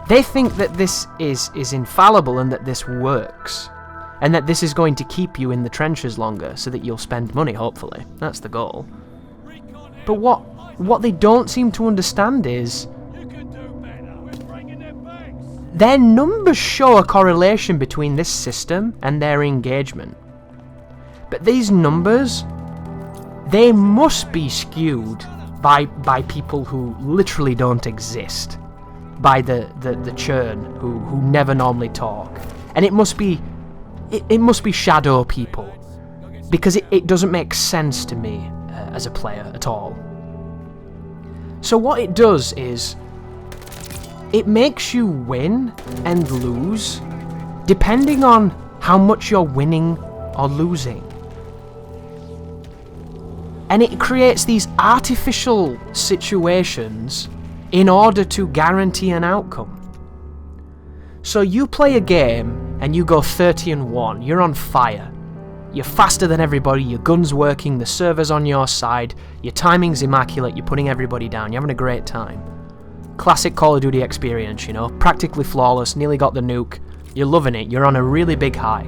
they think that this is infallible and that this works. And that this is going to keep you in the trenches longer so that you'll spend money, hopefully. That's the goal. But what they don't seem to understand is their numbers show a correlation between this system and their engagement. But these numbers, they must be skewed by people who literally don't exist. By the churn, who never normally talk. And it must be it must be shadow people. Because it doesn't make sense to me as a player at all. So what it does is, it makes you win and lose depending on how much you're winning or losing. And it creates these artificial situations in order to guarantee an outcome. So you play a game and you go 30-1, you're on fire. You're faster than everybody, your gun's working, the server's on your side, your timing's immaculate, you're putting everybody down, you're having a great time. Classic Call of Duty experience, you know, practically flawless, nearly got the nuke, you're loving it, you're on a really big high.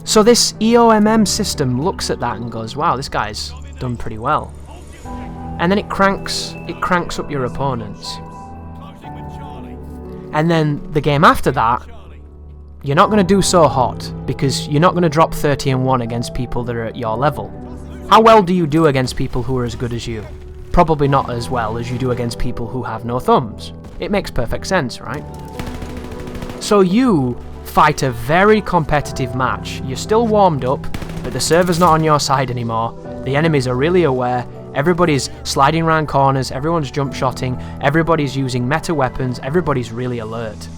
So this EOMM system looks at that and goes, wow, this guy's done pretty well. And then it cranks up your opponents. And then the game after that, you're not going to do so hot, because you're not going to drop 30-1 against people that are at your level. How well do you do against people who are as good as you? Probably not as well as you do against people who have no thumbs. It makes perfect sense, right? So you fight a very competitive match. You're still warmed up, but the server's not on your side anymore. The enemies are really aware. Everybody's sliding around corners, everyone's jump shotting, everybody's using meta weapons, everybody's really alert.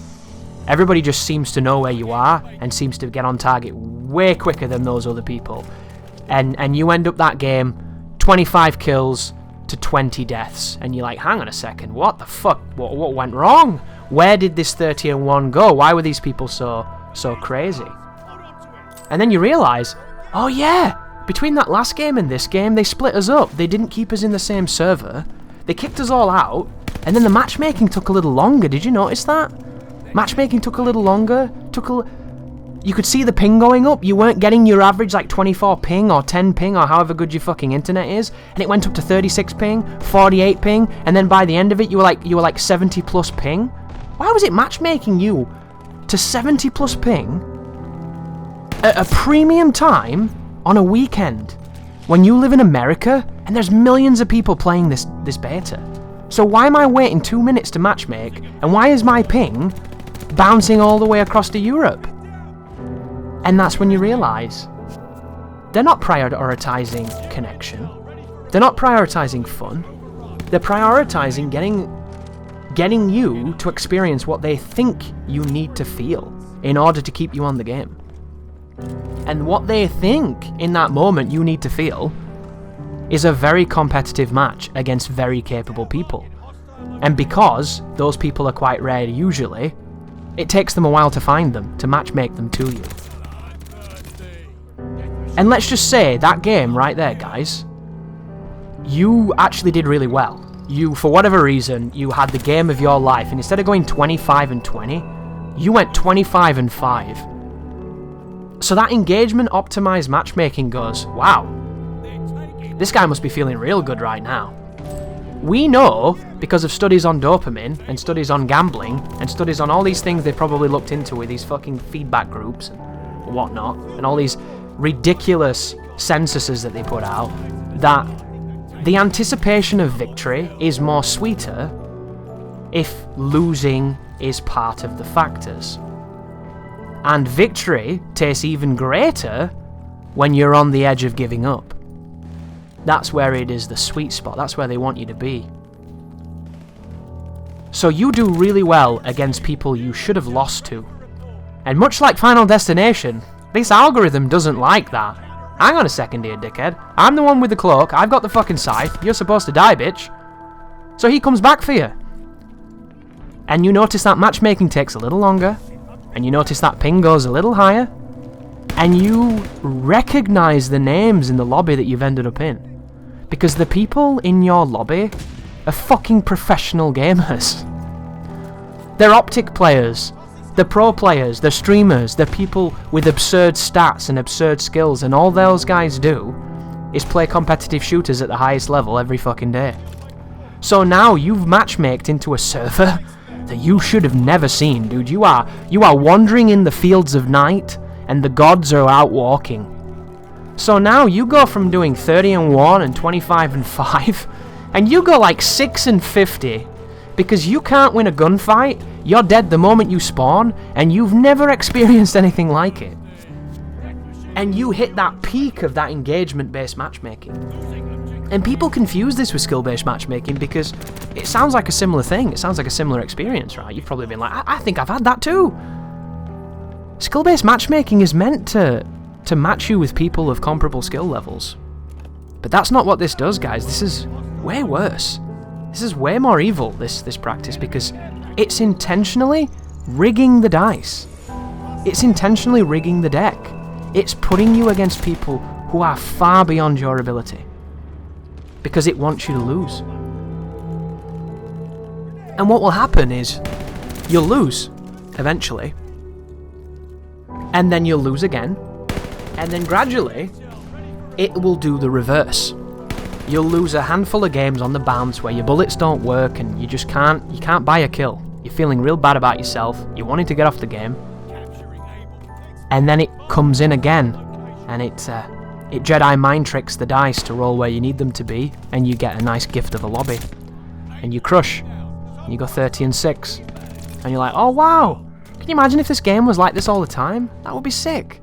Everybody just seems to know where you are and seems to get on target way quicker than those other people. And you end up that game 25 kills to 20 deaths. And you're like, hang on a second, what the fuck? What went wrong? Where did this 30-1 go? Why were these people so crazy? And then you realise, oh yeah, between that last game and this game, they split us up. They didn't keep us in the same server. They kicked us all out. And then the matchmaking took a little longer. Did you notice that? Matchmaking took a little longer. You could see the ping going up. You weren't getting your average like 24 ping or 10 ping or however good your fucking internet is, and it went up to 36 ping, 48 ping, and then by the end of it you were like 70 plus ping. Why was it matchmaking you to 70 plus ping at a premium time on a weekend when you live in America and there's millions of people playing this beta? So why am I waiting 2 minutes to matchmake, and why is my ping bouncing all the way across to Europe? And that's when you realise they're not prioritising connection, they're not prioritising fun, they're prioritising getting you to experience what they think you need to feel in order to keep you on the game. And what they think in that moment you need to feel is a very competitive match against very capable people. And because those people are quite rare usually, it takes them a while to find them, to matchmake them to you. And let's just say, that game right there, guys, you actually did really well. You, for whatever reason, you had the game of your life, and instead of going 25-20, you went 25-5. So that engagement optimized matchmaking goes, wow, this guy must be feeling real good right now. We know, because of studies on dopamine, and studies on gambling, and studies on all these things they probably looked into with these fucking feedback groups and whatnot, and all these ridiculous censuses that they put out, that the anticipation of victory is more sweeter if losing is part of the factors. And victory tastes even greater when you're on the edge of giving up. That's where it is the sweet spot. That's where they want you to be. So you do really well against people you should have lost to. And much like Final Destination, this algorithm doesn't like that. Hang on a second here, dickhead. I'm the one with the cloak. I've got the fucking scythe. You're supposed to die, bitch. So he comes back for you. And you notice that matchmaking takes a little longer. And you notice that ping goes a little higher. And you recognize the names in the lobby that you've ended up in. Because the people in your lobby are fucking professional gamers. They're optic players. They're pro players. They're streamers. They're people with absurd stats and absurd skills. And all those guys do is play competitive shooters at the highest level every fucking day. So now you've matchmaked into a server that you should have never seen, dude. You are wandering in the fields of night, and the gods are out walking. So now you go from doing 30-1 and 25-5, and you go like 6-50, Because you can't win a gunfight, you're dead the moment you spawn, and you've never experienced anything like it. And you hit that peak of that engagement-based matchmaking. And people confuse this with skill-based matchmaking because it sounds like a similar thing. It sounds like a similar experience, right? You've probably been like, I think I've had that too. Skill-based matchmaking is meant to match you with people of comparable skill levels. But that's not what this does, guys. This is way worse. This is way more evil, this practice, because it's intentionally rigging the dice. It's intentionally rigging the deck. It's putting you against people who are far beyond your ability. Because it wants you to lose. And what will happen is, you'll lose, eventually. And then you'll lose again. And then gradually, it will do the reverse. You'll lose a handful of games on the bounce where your bullets don't work and you just can't buy a kill. You're feeling real bad about yourself, you're wanting to get off the game. And then it comes in again, and it Jedi mind tricks the dice to roll where you need them to be, and you get a nice gift of a lobby. And you crush, and you go 30-6. And you're like, oh wow, can you imagine if this game was like this all the time? That would be sick.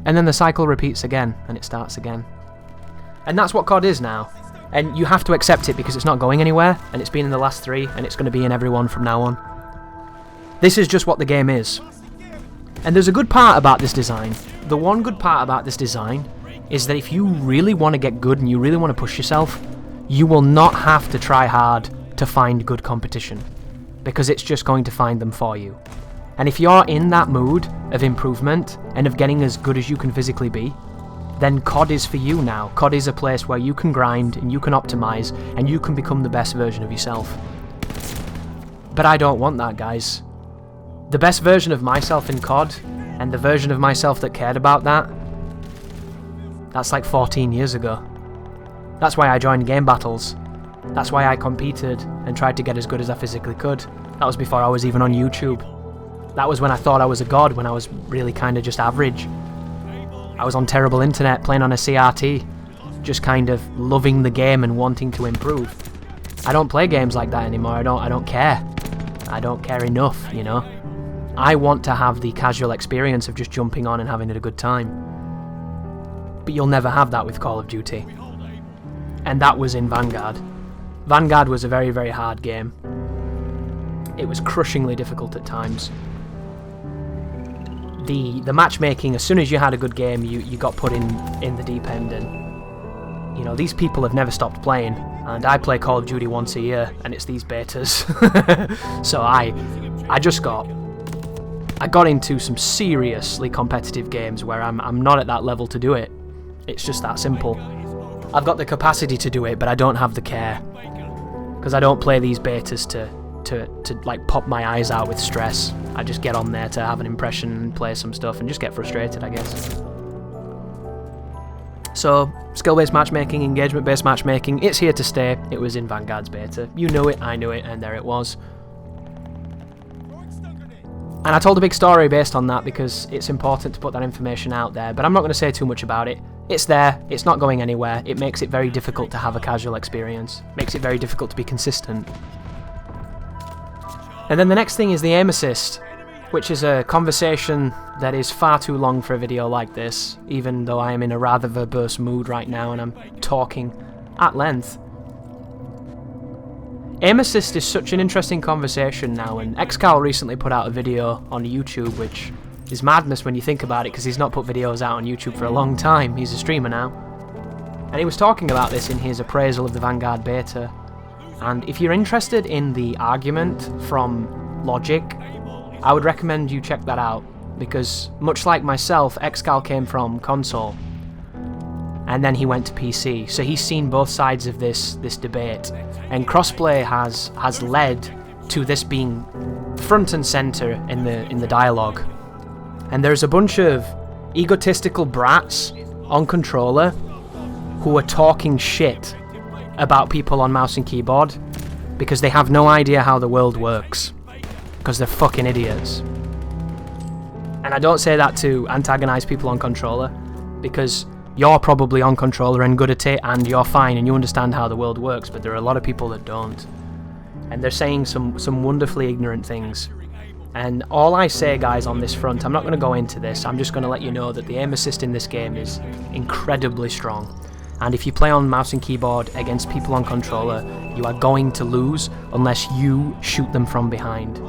And then the cycle repeats again, and it starts again. And that's what COD is now. And you have to accept it because it's not going anywhere, and it's been in the last 3, and it's going to be in every one from now on. This is just what the game is. And there's a good part about this design. The one good part about this design is that if you really want to get good and you really want to push yourself, you will not have to try hard to find good competition, because it's just going to find them for you. And if you're in that mood of improvement and of getting as good as you can physically be, then COD is for you now. COD is a place where you can grind and you can optimize and you can become the best version of yourself. But I don't want that, guys. The best version of myself in COD, and the version of myself that cared about that, that's like 14 years ago. That's why I joined game battles. That's why I competed and tried to get as good as I physically could. That was before I was even on YouTube. That was when I thought I was a god, when I was really kind of just average. I was on terrible internet, playing on a CRT, just kind of loving the game and wanting to improve. I don't play games like that anymore. I don't care. I don't care enough, you know. I want to have the casual experience of just jumping on and having a good time. But you'll never have that with Call of Duty. And that was in Vanguard. Vanguard was a very, very hard game. It was crushingly difficult at times. The matchmaking, as soon as you had a good game, you got put in the deep end, and you know, these people have never stopped playing, and I play Call of Duty once a year, and it's these betas. So I got into some seriously competitive games where I'm not at that level to do it. It's just that simple. I've got the capacity to do it, but I don't have the care, because I don't play these betas to like pop my eyes out with stress. I just get on there to have an impression and play some stuff and just get frustrated, I guess. So, skill-based matchmaking, engagement-based matchmaking, it's here to stay. It was in Vanguard's beta. You knew it, I knew it, and there it was. And I told a big story based on that because it's important to put that information out there, but I'm not going to say too much about it. It's there, it's not going anywhere. It makes it very difficult to have a casual experience. Makes it very difficult to be consistent. And then the next thing is the aim assist, which is a conversation that is far too long for a video like this, even though I am in a rather verbose mood right now and I'm talking at length. Aim assist is such an interesting conversation now, and Xcal recently put out a video on YouTube, which is madness when you think about it, because he's not put videos out on YouTube for a long time. He's a streamer now. And he was talking about this in his appraisal of the Vanguard beta. And if you're interested in the argument from logic, I would recommend you check that out, because much like myself, Xcal came from console, and then he went to PC, so he's seen both sides of this debate, and crossplay has led to this being front and center in the dialogue. And there's a bunch of egotistical brats on controller who are talking shit about people on mouse and keyboard because they have no idea how the world works, because they're fucking idiots. And I don't say that to antagonize people on controller, because you're probably on controller and good at it and you're fine and you understand how the world works, but there are a lot of people that don't. and they're saying some wonderfully ignorant things. And all I say, guys, on this front, I'm not going to go into this, I'm just going to let you know that the aim assist in this game is incredibly strong. And if you play on mouse and keyboard against people on controller, you are going to lose unless you shoot them from behind.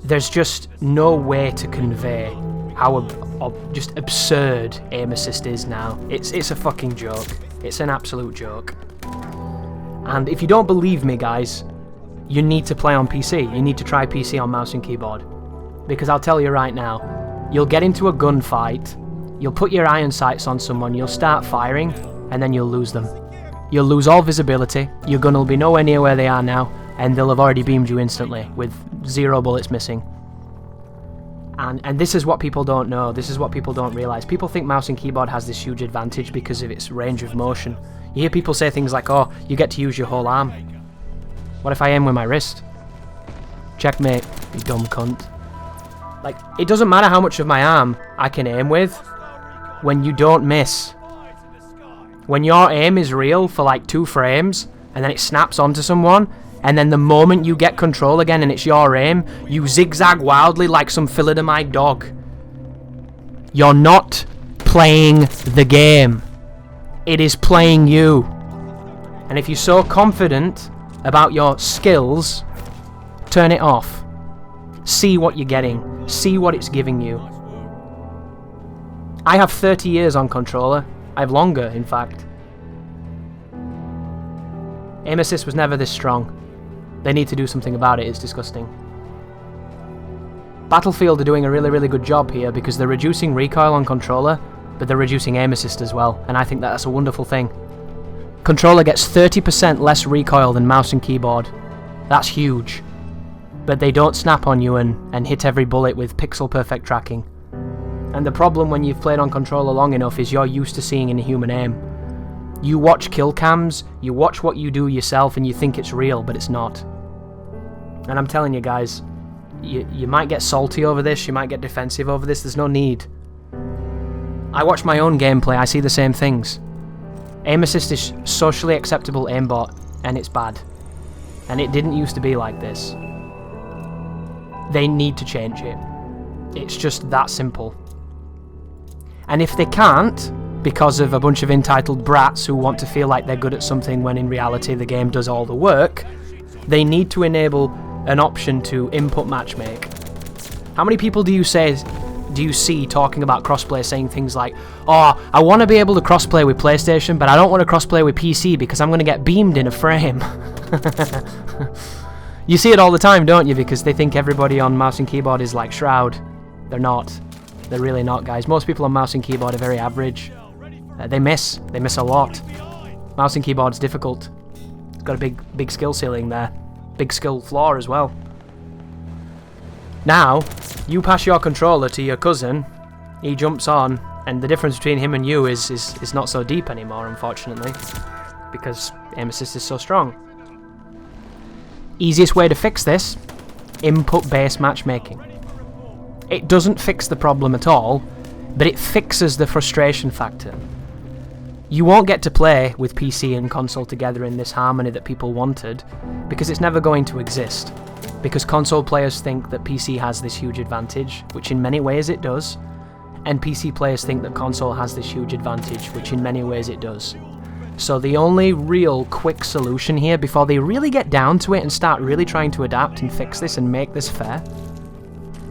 There's just no way to convey how just absurd aim assist is now. It's a fucking joke. It's an absolute joke. And if you don't believe me, guys, you need to play on PC. You need to try PC on mouse and keyboard. Because I'll tell you right now, you'll get into a gunfight, you'll put your iron sights on someone, you'll start firing, and then you'll lose them. You'll lose all visibility, your gun will be nowhere near where they are now, and they'll have already beamed you instantly, with 0 bullets missing. And this is what people don't know, this is what people don't realise. People think mouse and keyboard has this huge advantage because of its range of motion. You hear people say things like, oh, you get to use your whole arm. What if I aim with my wrist? Checkmate, you dumb cunt. Like, it doesn't matter how much of my arm I can aim with when you don't miss. When your aim is real for like 2 frames, and then it snaps onto someone, and then the moment you get control again and it's your aim, you zigzag wildly like some thalidomide dog. You're not playing the game. It is playing you. And if you're so confident about your skills, turn it off. See what you're getting. See what it's giving you. I have 30 years on controller. I have longer, in fact. Aim assist was never this strong. They need to do something about it. It's disgusting. Battlefield are doing a really, really good job here because they're reducing recoil on controller, but they're reducing aim assist as well, and I think that's a wonderful thing. Controller gets 30% less recoil than mouse and keyboard. That's huge. But they don't snap on you and hit every bullet with pixel perfect tracking. And the problem when you've played on controller long enough is you're used to seeing inhuman aim. You watch kill cams, you watch what you do yourself and you think it's real, but it's not. And I'm telling you guys, you might get salty over this, you might get defensive over this, there's no need. I watch my own gameplay, I see the same things. Aim assist is socially acceptable aimbot, and it's bad. And it didn't used to be like this. They need to change it. It's just that simple. And if they can't, because of a bunch of entitled brats who want to feel like they're good at something when in reality the game does all the work, they need to enable an option to input matchmake. How many people do you see talking about crossplay saying things like, oh, I want to be able to crossplay with PlayStation, but I don't want to crossplay with PC because I'm going to get beamed in a frame. You see it all the time, don't you? Because they think everybody on mouse and keyboard is like Shroud. They're not. They're really not, guys. Most people on mouse and keyboard are very average. They miss. They miss a lot. Mouse and keyboard's difficult. It's got a big skill ceiling there. Big skill floor as well. Now, you pass your controller to your cousin, he jumps on, and the difference between him and you is not so deep anymore, unfortunately, because aim assist is so strong. Easiest way to fix this, input-based matchmaking. It doesn't fix the problem at all, but it fixes the frustration factor. You won't get to play with PC and console together in this harmony that people wanted, because it's never going to exist. Because console players think that PC has this huge advantage, which in many ways it does, and PC players think that console has this huge advantage, which in many ways it does. So the only real quick solution here, before they really get down to it and start really trying to adapt and fix this and make this fair,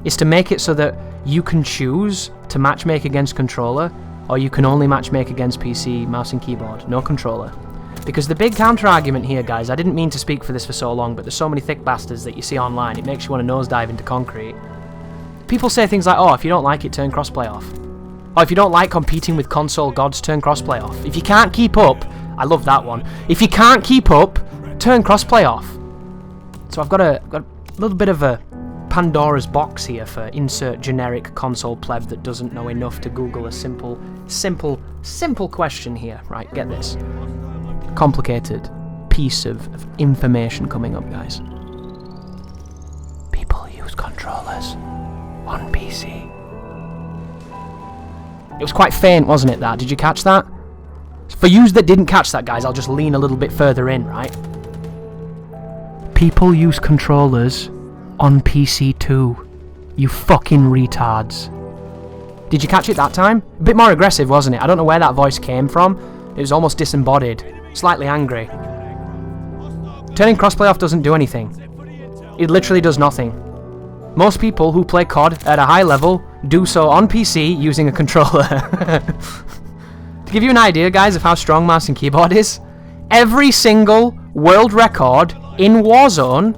is to make it so that you can choose to matchmake against controller, or you can only matchmake against PC, mouse and keyboard, no controller. Because the big counter-argument here, guys, I didn't mean to speak for this for so long, but there's so many thick bastards that you see online, it makes you want to nosedive into concrete. People say things like, oh, if you don't like it, turn crossplay off. Or if you don't like competing with console gods, turn crossplay off. If you can't keep up, I love that one. If you can't keep up, turn crossplay off. So I've got a little bit of a Pandora's box here for insert generic console pleb that doesn't know enough to Google a simple question here. Right, get this. Complicated piece of information coming up, guys. People use controllers on PC. It was quite faint, wasn't it, that? Did you catch that? For yous that didn't catch that, guys, I'll just lean a little bit further in, right? People use controllers on PC too. You fucking retards. Did you catch it that time? A bit more aggressive, wasn't it? I don't know where that voice came from. It was almost disembodied. Slightly angry. Turning crossplay off doesn't do anything. It literally does nothing. Most people who play COD at a high level do so on PC using a controller. To give you an idea, guys, of how strong mouse and keyboard is, every single world record in Warzone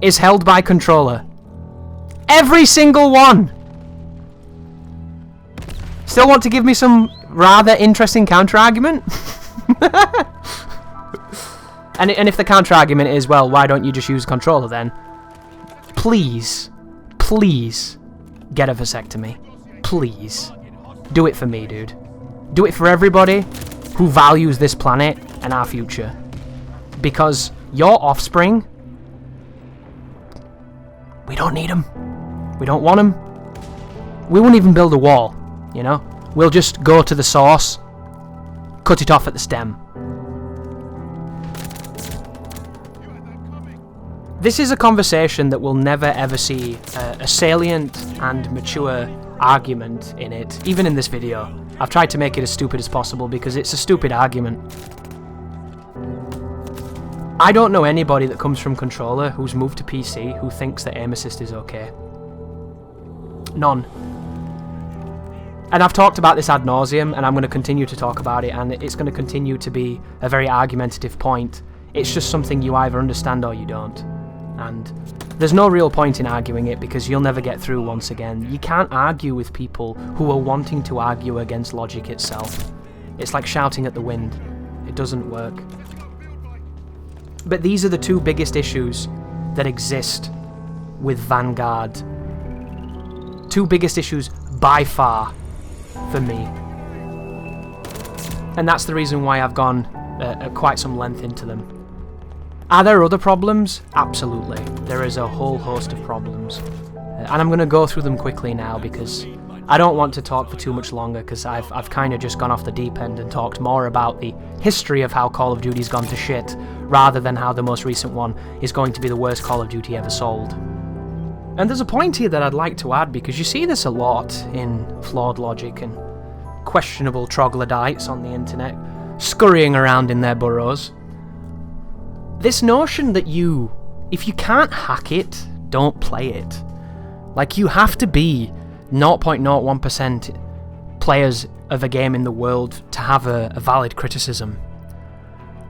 is held by controller. Every single one! Still want to give me some rather interesting counter-argument? and if the counter-argument is, well, why don't you just use a controller then? Please, please get a vasectomy. Please. Do it for me, dude. Do it for everybody who values this planet and our future. Because your offspring, we don't need them. We don't want them. We won't even build a wall, you know? We'll just go to the source, cut it off at the stem. This is a conversation that will never ever see a salient and mature argument in it, even in this video. I've tried to make it as stupid as possible because it's a stupid argument. I don't know anybody that comes from controller who's moved to PC who thinks that aim assist is okay. None. And I've talked about this ad nauseum, and I'm going to continue to talk about it, and it's going to continue to be a very argumentative point. It's just something you either understand or you don't. And there's no real point in arguing it because you'll never get through once again. You can't argue with people who are wanting to argue against logic itself. It's like shouting at the wind. It doesn't work. But these are the two biggest issues that exist with Vanguard. Two biggest issues by far for me. And that's the reason why I've gone quite some length into them. Are there other problems? Absolutely. There is a whole host of problems. And I'm going to go through them quickly now because I don't want to talk for too much longer because I've kind of just gone off the deep end and talked more about the history of how Call of Duty's gone to shit rather than how the most recent one is going to be the worst Call of Duty ever sold. And there's a point here that I'd like to add because you see this a lot in flawed logic and questionable troglodytes on the internet scurrying around in their burrows. This notion that if you can't hack it, don't play it. Like, you have to be 0.01% players of a game in the world to have a valid criticism.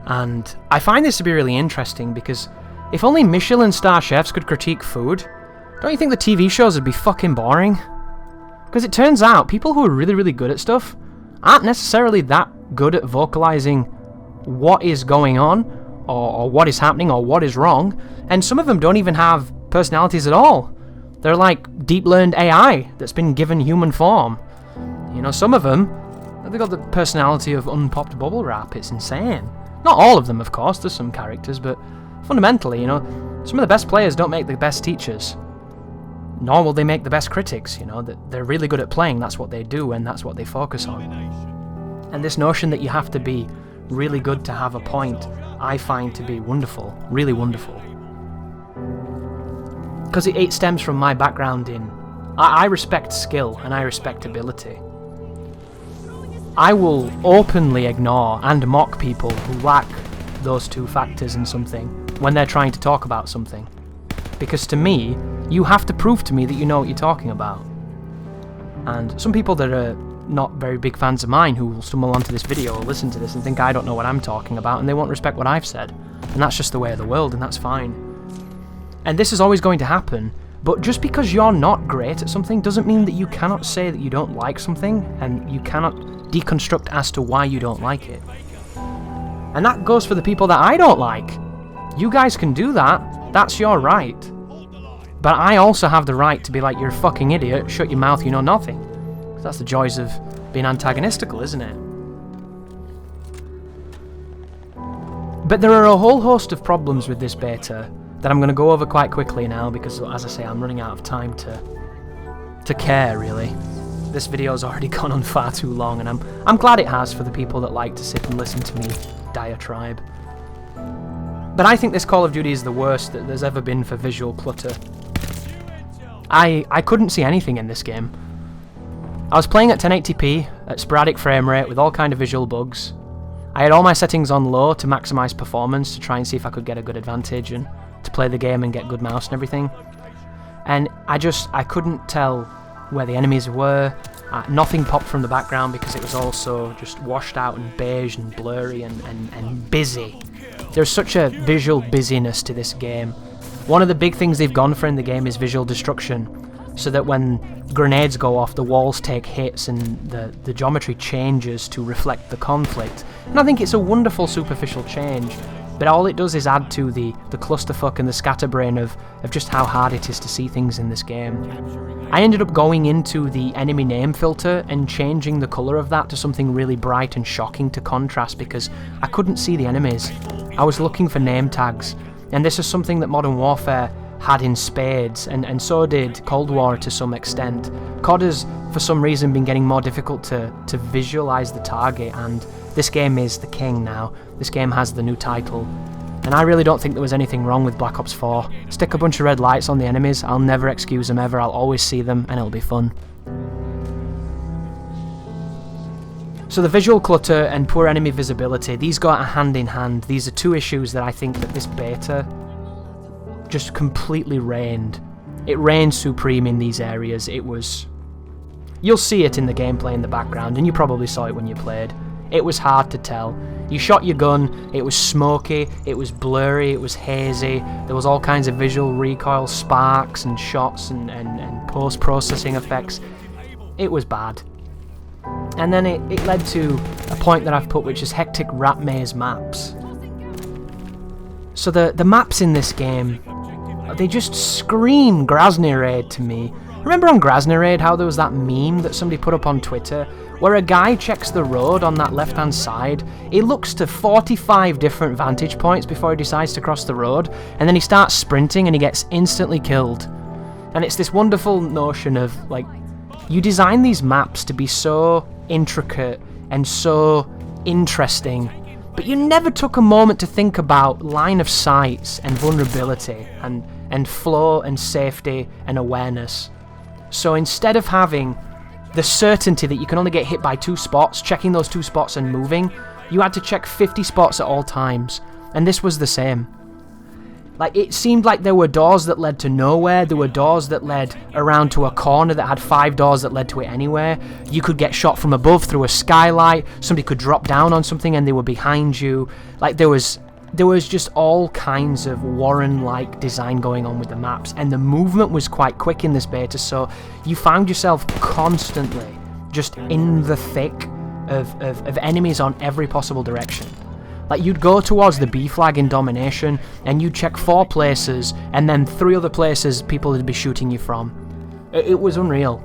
And I find this to be really interesting because if only Michelin star chefs could critique food, don't you think the TV shows would be fucking boring? Because it turns out people who are really, really good at stuff aren't necessarily that good at vocalizing what is going on or what is happening or what is wrong, and some of them don't even have personalities at all. They're like deep learned AI that's been given human form. You know, some of them, they've got the personality of unpopped bubble wrap. It's insane. Not all of them, of course, there's some characters, but fundamentally, you know, some of the best players don't make the best teachers. Nor will they make the best critics, you know. They're really good at playing, that's what they do, and that's what they focus on. And this notion that you have to be really good to have a point, I find to be wonderful, really wonderful. Because it stems from my background in... I respect skill and I respect ability. I will openly ignore and mock people who lack those two factors in something when they're trying to talk about something. Because to me, you have to prove to me that you know what you're talking about. And some people that are not very big fans of mine who will stumble onto this video or listen to this and think I don't know what I'm talking about and they won't respect what I've said. And that's just the way of the world, and that's fine. And this is always going to happen, but just because you're not great at something doesn't mean that you cannot say that you don't like something and you cannot deconstruct as to why you don't like it. And that goes for the people that I don't like. You guys can do that, that's your right. But I also have the right to be like, you're a fucking idiot, shut your mouth, you know nothing. That's the joys of being antagonistical, isn't it? But there are a whole host of problems with this beta that I'm going to go over quite quickly now because, as I say, I'm running out of time to care, really. This video's already gone on far too long, and I'm glad it has for the people that like to sit and listen to me diatribe. But I think this Call of Duty is the worst that there's ever been for visual clutter. I couldn't see anything in this game. I was playing at 1080p, at sporadic frame rate, with all kind of visual bugs. I had all my settings on low to maximise performance, to try and see if I could get a good advantage and to play the game and get good mouse and everything. And I couldn't tell where the enemies were. Nothing popped from the background because it was also just washed out and beige and blurry and busy. There's such a visual busyness to this game. One of the big things they've gone for in the game is visual destruction, so that when grenades go off, the walls take hits and the geometry changes to reflect the conflict. And I think it's a wonderful superficial change, but all it does is add to the clusterfuck and the scatterbrain of just how hard it is to see things in this game. I ended up going into the enemy name filter and changing the colour of that to something really bright and shocking to contrast because I couldn't see the enemies. I was looking for name tags, and this is something that Modern Warfare had in spades, and so did Cold War to some extent. COD has, for some reason, been getting more difficult to visualise the target, and this game is the king now. This game has the new title. And I really don't think there was anything wrong with Black Ops 4. Stick a bunch of red lights on the enemies, I'll never excuse them ever, I'll always see them, and it'll be fun. So the visual clutter and poor enemy visibility, these go hand in hand. These are two issues that I think that this beta just completely reigned. It reigned supreme in these areas. It was... You'll see it in the gameplay in the background, and you probably saw it when you played. It was hard to tell. You shot your gun, it was smoky, it was blurry, it was hazy, there was all kinds of visual recoil, sparks and shots and post-processing effects. It was bad. And then it led to a point that I've put, which is hectic rat maze maps. So the maps in this game, they just scream Grozny Raid to me. Remember on Grozny Raid how there was that meme that somebody put up on Twitter where a guy checks the road on that left hand side, he looks to 45 different vantage points before he decides to cross the road, and then he starts sprinting and he gets instantly killed. And it's this wonderful notion of, like, you design these maps to be so intricate and so interesting, but you never took a moment to think about line of sights and vulnerability and flow and safety and awareness. So instead of having the certainty that you can only get hit by 2 spots, checking those 2 spots and moving, you had to check 50 spots at all times. And this was the same. Like, it seemed like there were doors that led to nowhere, there were doors that led around to a corner that had 5 doors that led to it anywhere. You could get shot from above through a skylight, somebody could drop down on something and they were behind you. Like, there was just all kinds of Warren-like design going on with the maps, and the movement was quite quick in this beta, so you found yourself constantly just in the thick of enemies on every possible direction. Like, you'd go towards the B flag in Domination, and you'd check 4 places, and then 3 other places people would be shooting you from. It was unreal.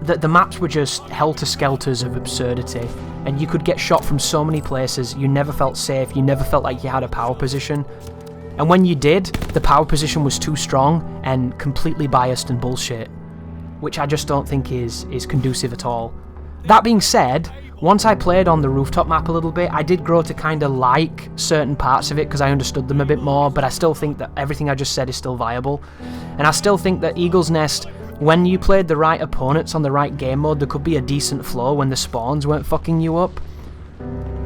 The maps were just helter-skelters of absurdity, and you could get shot from so many places, you never felt safe, you never felt like you had a power position. And when you did, the power position was too strong and completely biased and bullshit, which I just don't think is conducive at all. That being said, once I played on the rooftop map a little bit, I did grow to kind of like certain parts of it because I understood them a bit more, but I still think that everything I just said is still viable. And I still think that Eagle's Nest, when you played the right opponents on the right game mode, there could be a decent flow when the spawns weren't fucking you up.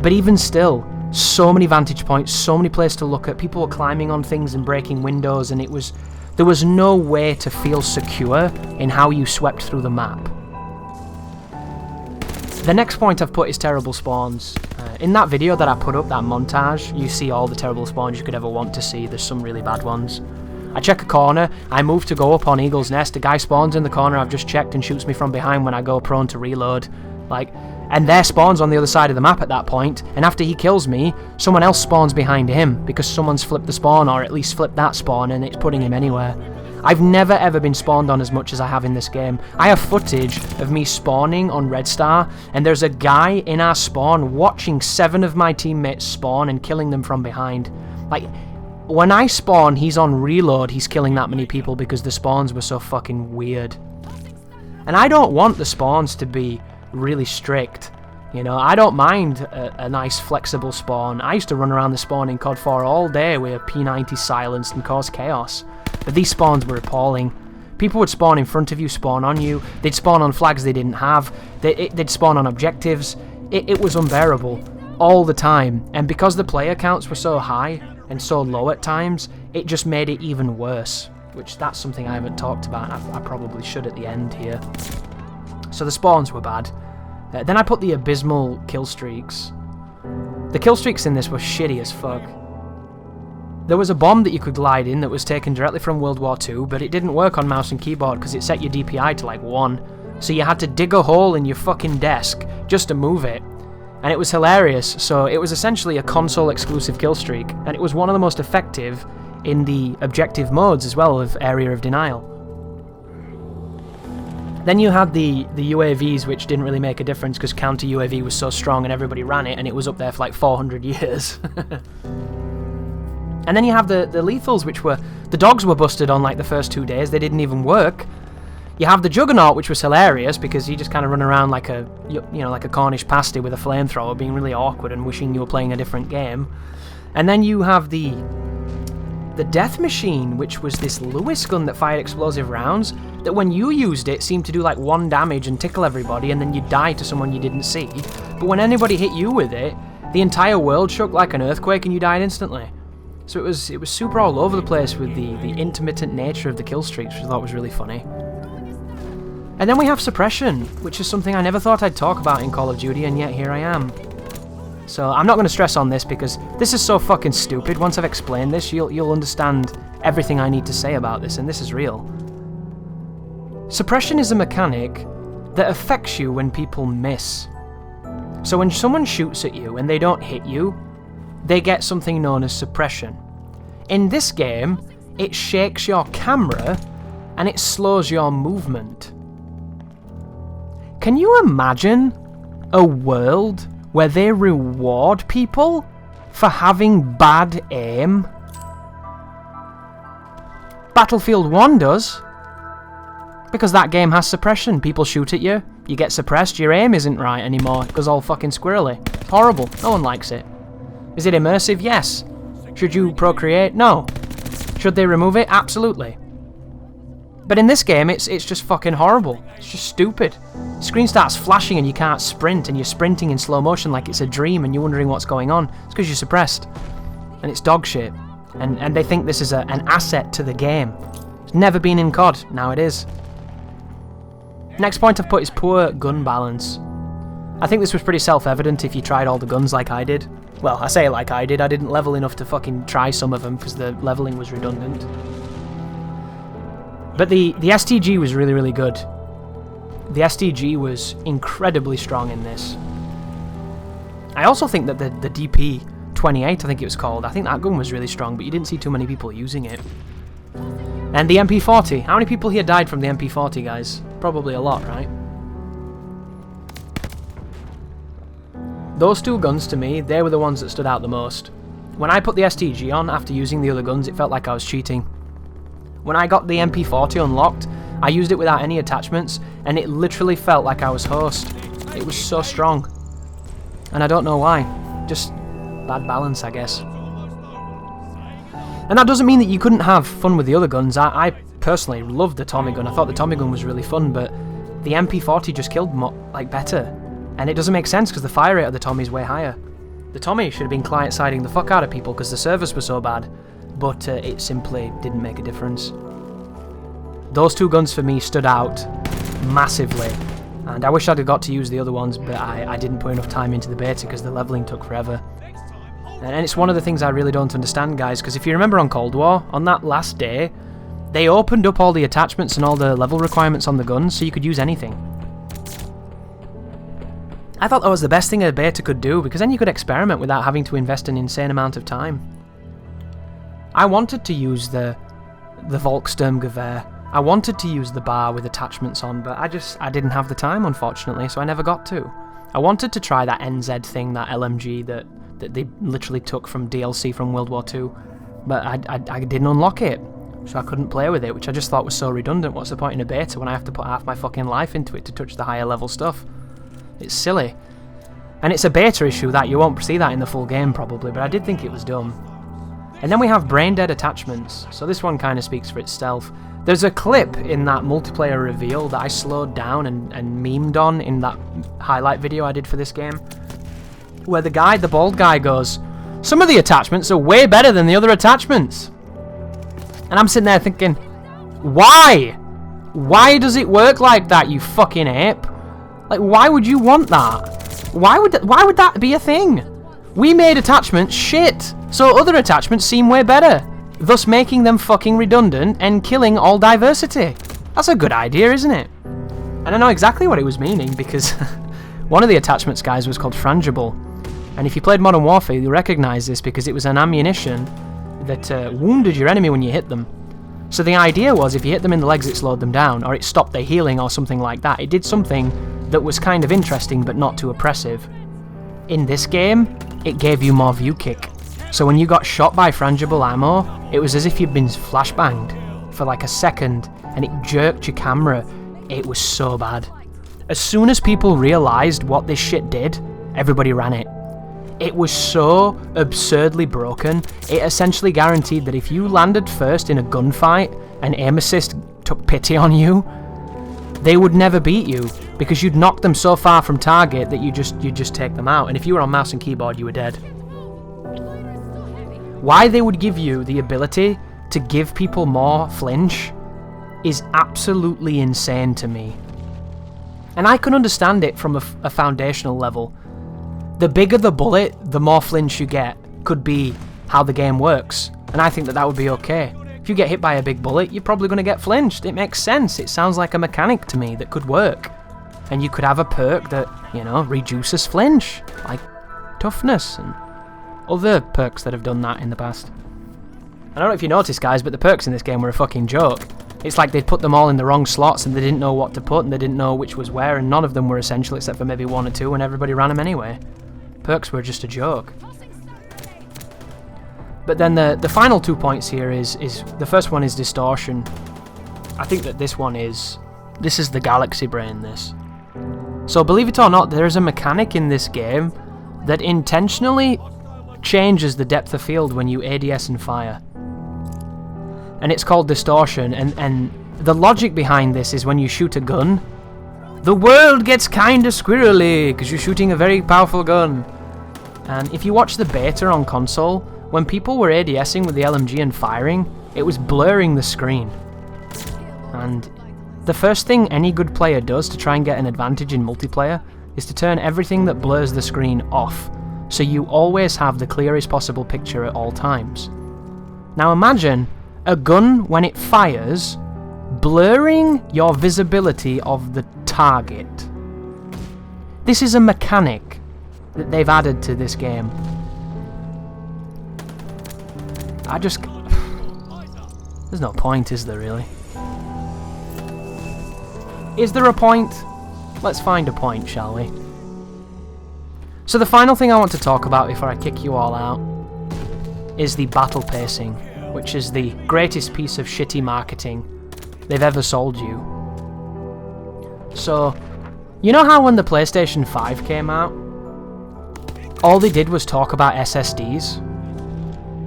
But even still, so many vantage points, so many places to look at, people were climbing on things and breaking windows, and there was no way to feel secure in how you swept through the map. The next point I've put is terrible spawns. In that video that I put up, that montage, you see all the terrible spawns you could ever want to see. There's some really bad ones. I check a corner, I move to go up on Eagle's Nest, a guy spawns in the corner I've just checked and shoots me from behind when I go prone to reload. And there spawns on the other side of the map at that point, and after he kills me, someone else spawns behind him, because someone's flipped the spawn, or at least flipped that spawn, and it's putting him anywhere. I've never ever been spawned on as much as I have in this game. I have footage of me spawning on Red Star, and there's a guy in our spawn watching 7 of my teammates spawn and killing them from behind. Like, when I spawn, he's on reload, he's killing that many people because the spawns were so fucking weird. And I don't want the spawns to be really strict. You know, I don't mind a nice flexible spawn. I used to run around the spawn in COD 4 all day with a P90 silenced and cause chaos. But these spawns were appalling. People would spawn in front of you, spawn on you. They'd spawn on flags they didn't have. They'd spawn on objectives. It was unbearable all the time. And because the player counts were so high and so low at times, it just made it even worse. Which, that's something I haven't talked about. I probably should at the end here. So the spawns were bad. Then I put the abysmal kill streaks. The kill streaks in this were shitty as fuck. There was a bomb that you could glide in that was taken directly from World War II, but it didn't work on mouse and keyboard because it set your DPI to like 1. So you had to dig a hole in your fucking desk just to move it. And it was hilarious, so it was essentially a console exclusive kill streak, and it was one of the most effective in the objective modes as well of Area of Denial. Then you had the UAVs, which didn't really make a difference because counter UAV was so strong and everybody ran it, and it was up there for like 400 years. And then you have the lethals, which were... The dogs were busted on like the first 2 days, they didn't even work. You have the Juggernaut, which was hilarious because you just kind of run around like a, you know, like a Cornish pasty with a flamethrower, being really awkward and wishing you were playing a different game. And then you have the Death Machine, which was this Lewis gun that fired explosive rounds, that when you used it seemed to do like 1 damage and tickle everybody, and then you'd die to someone you didn't see. But when anybody hit you with it, the entire world shook like an earthquake and you died instantly. So it was super all over the place with the intermittent nature of the kill streaks, which I thought was really funny. And then we have Suppression, which is something I never thought I'd talk about in Call of Duty, and yet here I am. So I'm not going to stress on this because this is so fucking stupid. Once I've explained this, you'll understand everything I need to say about this, and this is real. Suppression is a mechanic that affects you when people miss. So when someone shoots at you and they don't hit you, they get something known as suppression. In this game, it shakes your camera and it slows your movement. Can you imagine a world where they reward people for having bad aim? Battlefield 1 does. Because that game has suppression. People shoot at you, you get suppressed, your aim isn't right anymore, it goes all fucking squirrely. It's horrible, no one likes it. Is it immersive? Yes. Should you procreate? No. Should they remove it? Absolutely. But in this game, it's just fucking horrible. It's just stupid. The screen starts flashing and you can't sprint, and you're sprinting in slow motion like it's a dream and you're wondering what's going on. It's because you're suppressed. And it's dog shit. And they think this is an asset to the game. It's never been in COD. Now it is. Next point I've put is poor gun balance. I think this was pretty self-evident if you tried all the guns like I did. Well, I say like I did. I didn't level enough to fucking try some of them because the leveling was redundant. But the STG was really, really good. The STG was incredibly strong in this. I also think that the DP-28, I think it was called, I think that gun was really strong, but you didn't see too many people using it. And the MP40. How many people here died from the MP40, guys? Probably a lot, right? Those two guns, to me, they were the ones that stood out the most. When I put the STG on after using the other guns, it felt like I was cheating. When I got the MP40 unlocked, I used it without any attachments, and it literally felt like I was host. It was so strong. And I don't know why. Just bad balance, I guess. And that doesn't mean that you couldn't have fun with the other guns. I personally loved the Tommy gun. I thought the Tommy gun was really fun, but the MP40 just killed better. And it doesn't make sense because the fire rate of the Tommy is way higher. The Tommy should have been client-siding the fuck out of people because the service was so bad, but it simply didn't make a difference. Those two guns for me stood out massively, and I wish I'd have got to use the other ones, but I didn't put enough time into the beta because the leveling took forever. And it's one of the things I really don't understand, guys, because if you remember on Cold War, on that last day, they opened up all the attachments and all the level requirements on the guns so you could use anything. I thought that was the best thing a beta could do, because then you could experiment without having to invest an insane amount of time. I wanted to use the Volkssturmgewehr. I wanted to use the bar with attachments on, but I didn't have the time, unfortunately, so I never got to. I wanted to try that NZ thing, that LMG that they literally took from DLC from World War II, but I didn't unlock it, so I couldn't play with it, which I just thought was so redundant. What's the point in a beta when I have to put half my fucking life into it to touch the higher level stuff? It's silly. And it's a beta issue that you won't see that in the full game probably, but I did think it was dumb. And then we have brain dead attachments, so this one kind of speaks for itself. There's a clip in that multiplayer reveal that I slowed down and memed on in that highlight video I did for this game, where the bald guy goes, "Some of the attachments are way better than the other attachments." And I'm sitting there thinking, why? Why does it work like that, you fucking ape? Like, why would you want that? Why would that be a thing? We made attachments shit, so other attachments seem way better, thus making them fucking redundant and killing all diversity. That's a good idea, isn't it? And I know exactly what it was meaning, because one of the attachments guys was called frangible. And if you played Modern Warfare, you'll recognise this because it was an ammunition that wounded your enemy when you hit them. So the idea was if you hit them in the legs it slowed them down, or it stopped their healing or something like that. It did something that was kind of interesting but not too oppressive. In this game, it gave you more view kick. So when you got shot by frangible ammo, it was as if you'd been flashbanged for like a second, and it jerked your camera. It was so bad. As soon as people realised what this shit did, everybody ran it. It was so absurdly broken, it essentially guaranteed that if you landed first in a gunfight and aim assist took pity on you, they would never beat you, because you'd knock them so far from target that you'd just take them out, and if you were on mouse and keyboard you were dead. Why they would give you the ability to give people more flinch is absolutely insane to me. And I can understand it from a foundational level. The bigger the bullet, the more flinch you get, could be how the game works, and I think that would be okay. If you get hit by a big bullet, you're probably going to get flinched. It makes sense. It sounds like a mechanic to me that could work. And you could have a perk that, you know, reduces flinch, like toughness and other perks that have done that in the past. I don't know if you noticed, guys, but the perks in this game were a fucking joke. It's like they'd put them all in the wrong slots and they didn't know what to put and they didn't know which was where, and none of them were essential except for maybe one or two, and everybody ran them anyway. Perks were just a joke. But then the final 2 points here is the first one is distortion. I think that this is the galaxy brain, this. So believe it or not, there is a mechanic in this game that intentionally changes the depth of field when you ADS and fire. And it's called distortion, and the logic behind this is when you shoot a gun, the world gets kinda squirrely because you're shooting a very powerful gun. And if you watch the beta on console, when people were ADSing with the LMG and firing, it was blurring the screen. And the first thing any good player does to try and get an advantage in multiplayer is to turn everything that blurs the screen off, so you always have the clearest possible picture at all times. Now imagine a gun, when it fires, blurring your visibility of the target. This is a mechanic that they've added to this game. There's no point, is there really? Is there a point? Let's find a point, shall we? So the final thing I want to talk about before I kick you all out is the battle pacing, which is the greatest piece of shitty marketing they've ever sold you. So, you know how when the PlayStation 5 came out, all they did was talk about SSDs?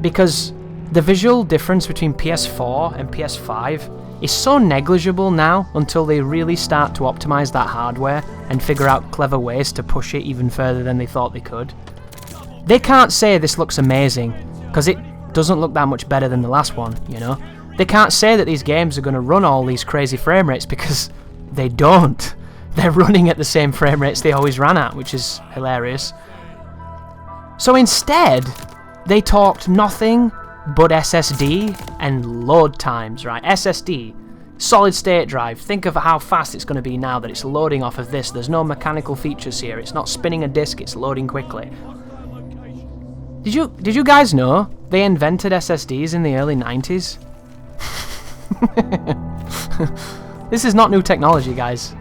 Because the visual difference between PS4 and PS5 is so negligible now until they really start to optimize that hardware and figure out clever ways to push it even further than they thought they could. They can't say this looks amazing, because it doesn't look that much better than the last one, you know? They can't say that these games are going to run all these crazy frame rates, because they don't. They're running at the same frame rates they always ran at, which is hilarious. So instead, they talked nothing but SSD and load times, right? SSD, solid state drive. Think of how fast it's going to be now that it's loading off of this. There's no mechanical features here. It's not spinning a disk, it's loading quickly. Did you guys know they invented SSDs in the early 90s? This is not new technology, guys.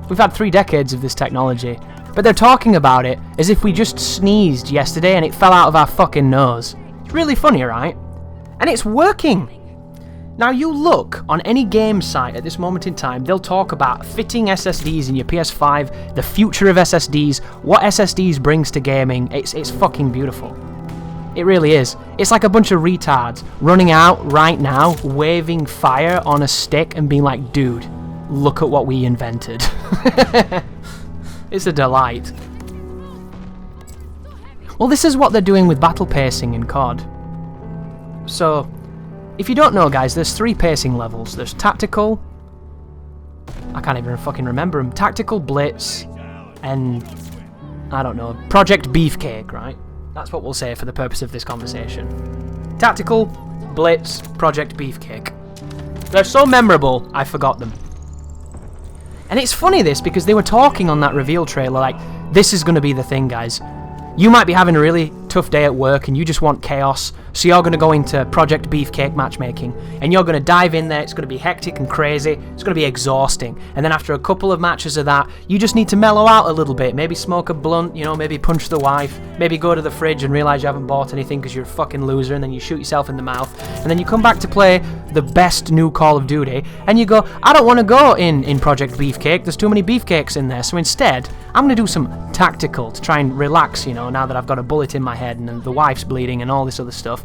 We've had 3 decades of this technology, but they're talking about it as if we just sneezed yesterday and it fell out of our fucking nose. It's really funny, right? And it's working. Now you look on any game site at this moment in time, they'll talk about fitting SSDs in your PS5, the future of SSDs, what SSDs brings to gaming. It's fucking beautiful. It really is. It's like a bunch of retards running out right now, waving fire on a stick and being like, dude, look at what we invented. It's a delight. Well, this is what they're doing with battle pacing in COD. So, if you don't know, guys, there's 3 pacing levels. There's tactical, I can't even fucking remember them, tactical, blitz, and, I don't know, Project Beefcake, right? That's what we'll say for the purpose of this conversation. Tactical, blitz, Project Beefcake. They're so memorable, I forgot them. And it's funny this, because they were talking on that reveal trailer like, this is going to be the thing, guys. You might be having a really tough day at work and you just want chaos, so you're going to go into Project Beefcake matchmaking and you're going to dive in there. It's going to be hectic and crazy, it's going to be exhausting, and then after a couple of matches of that, you just need to mellow out a little bit, maybe smoke a blunt, you know, maybe punch the wife, maybe go to the fridge and realise you haven't bought anything because you're a fucking loser, and then you shoot yourself in the mouth, and then you come back to play the best new Call of Duty and you go, I don't want to go in Project Beefcake, there's too many beefcakes in there, so instead I'm going to do some tactical to try and relax, you know, now that I've got a bullet in my head and the wife's bleeding and all this other stuff.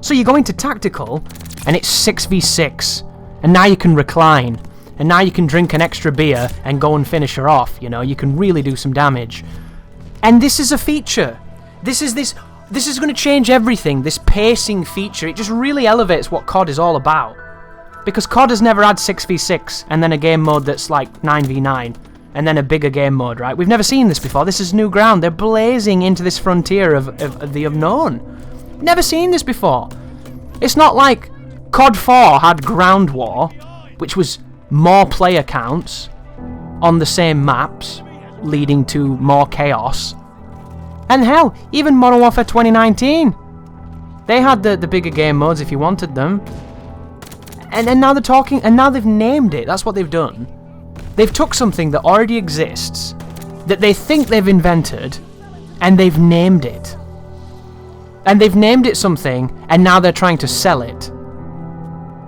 So you go into tactical and it's 6v6, and now you can recline, and now you can drink an extra beer and go and finish her off, you know, you can really do some damage. And this is a feature. This is going to change everything, this pacing feature. It just really elevates what COD is all about. Because COD has never had 6v6 and then a game mode that's like 9v9. And then a bigger game mode, right? We've never seen this before. This is new ground. They're blazing into this frontier of the unknown. Never seen this before. It's not like COD 4 had Ground War, which was more player counts on the same maps, leading to more chaos. And hell, even Modern Warfare 2019, they had the bigger game modes if you wanted them. And now they're talking, and now they've named it. That's what they've done. They've took something that already exists, that they think they've invented, and they've named it. And they've named it something, and now they're trying to sell it.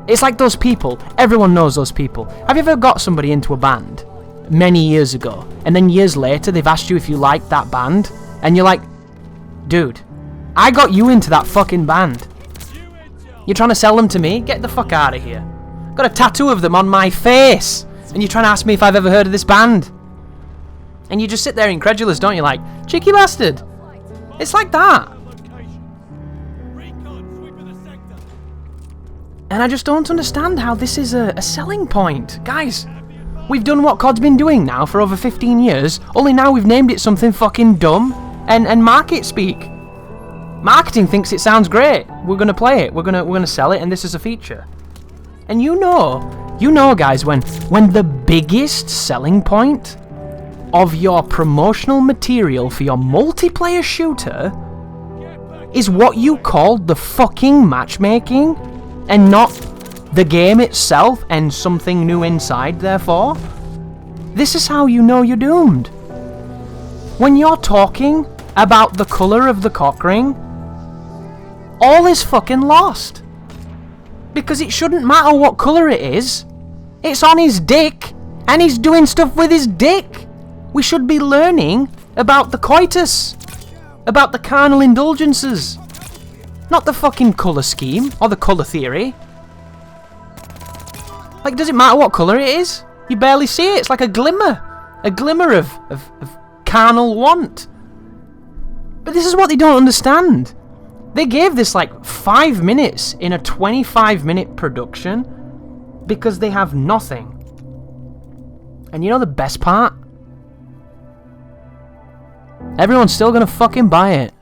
It's like those people, everyone knows those people. Have you ever got somebody into a band many years ago, and then years later they've asked you if you liked that band, and you're like, dude, I got you into that fucking band. You're trying to sell them to me? Get the fuck out of here. Got a tattoo of them on my face. And you're trying to ask me if I've ever heard of this band. And you just sit there incredulous, don't you? Like, cheeky bastard. It's like that. And I just don't understand how this is a selling point. Guys, we've done what COD's been doing now for over 15 years, only now we've named it something fucking dumb and market speak. Marketing thinks it sounds great. We're going to play it. We're going to sell it, and this is a feature. And you know, guys, when the biggest selling point of your promotional material for your multiplayer shooter is what you called the fucking matchmaking and not the game itself and something new inside, therefore, this is how you know you're doomed. When you're talking about the colour of the cock ring, all is fucking lost. Because it shouldn't matter what colour it is. It's on his dick, and he's doing stuff with his dick. We should be learning about the coitus, about the carnal indulgences, not the fucking colour scheme, or the colour theory. Like, does it matter what colour it is? You barely see it, it's like a glimmer of carnal want. But this is what they don't understand. They gave this like 5 minutes in a 25-minute production because they have nothing. And you know the best part? Everyone's still gonna fucking buy it.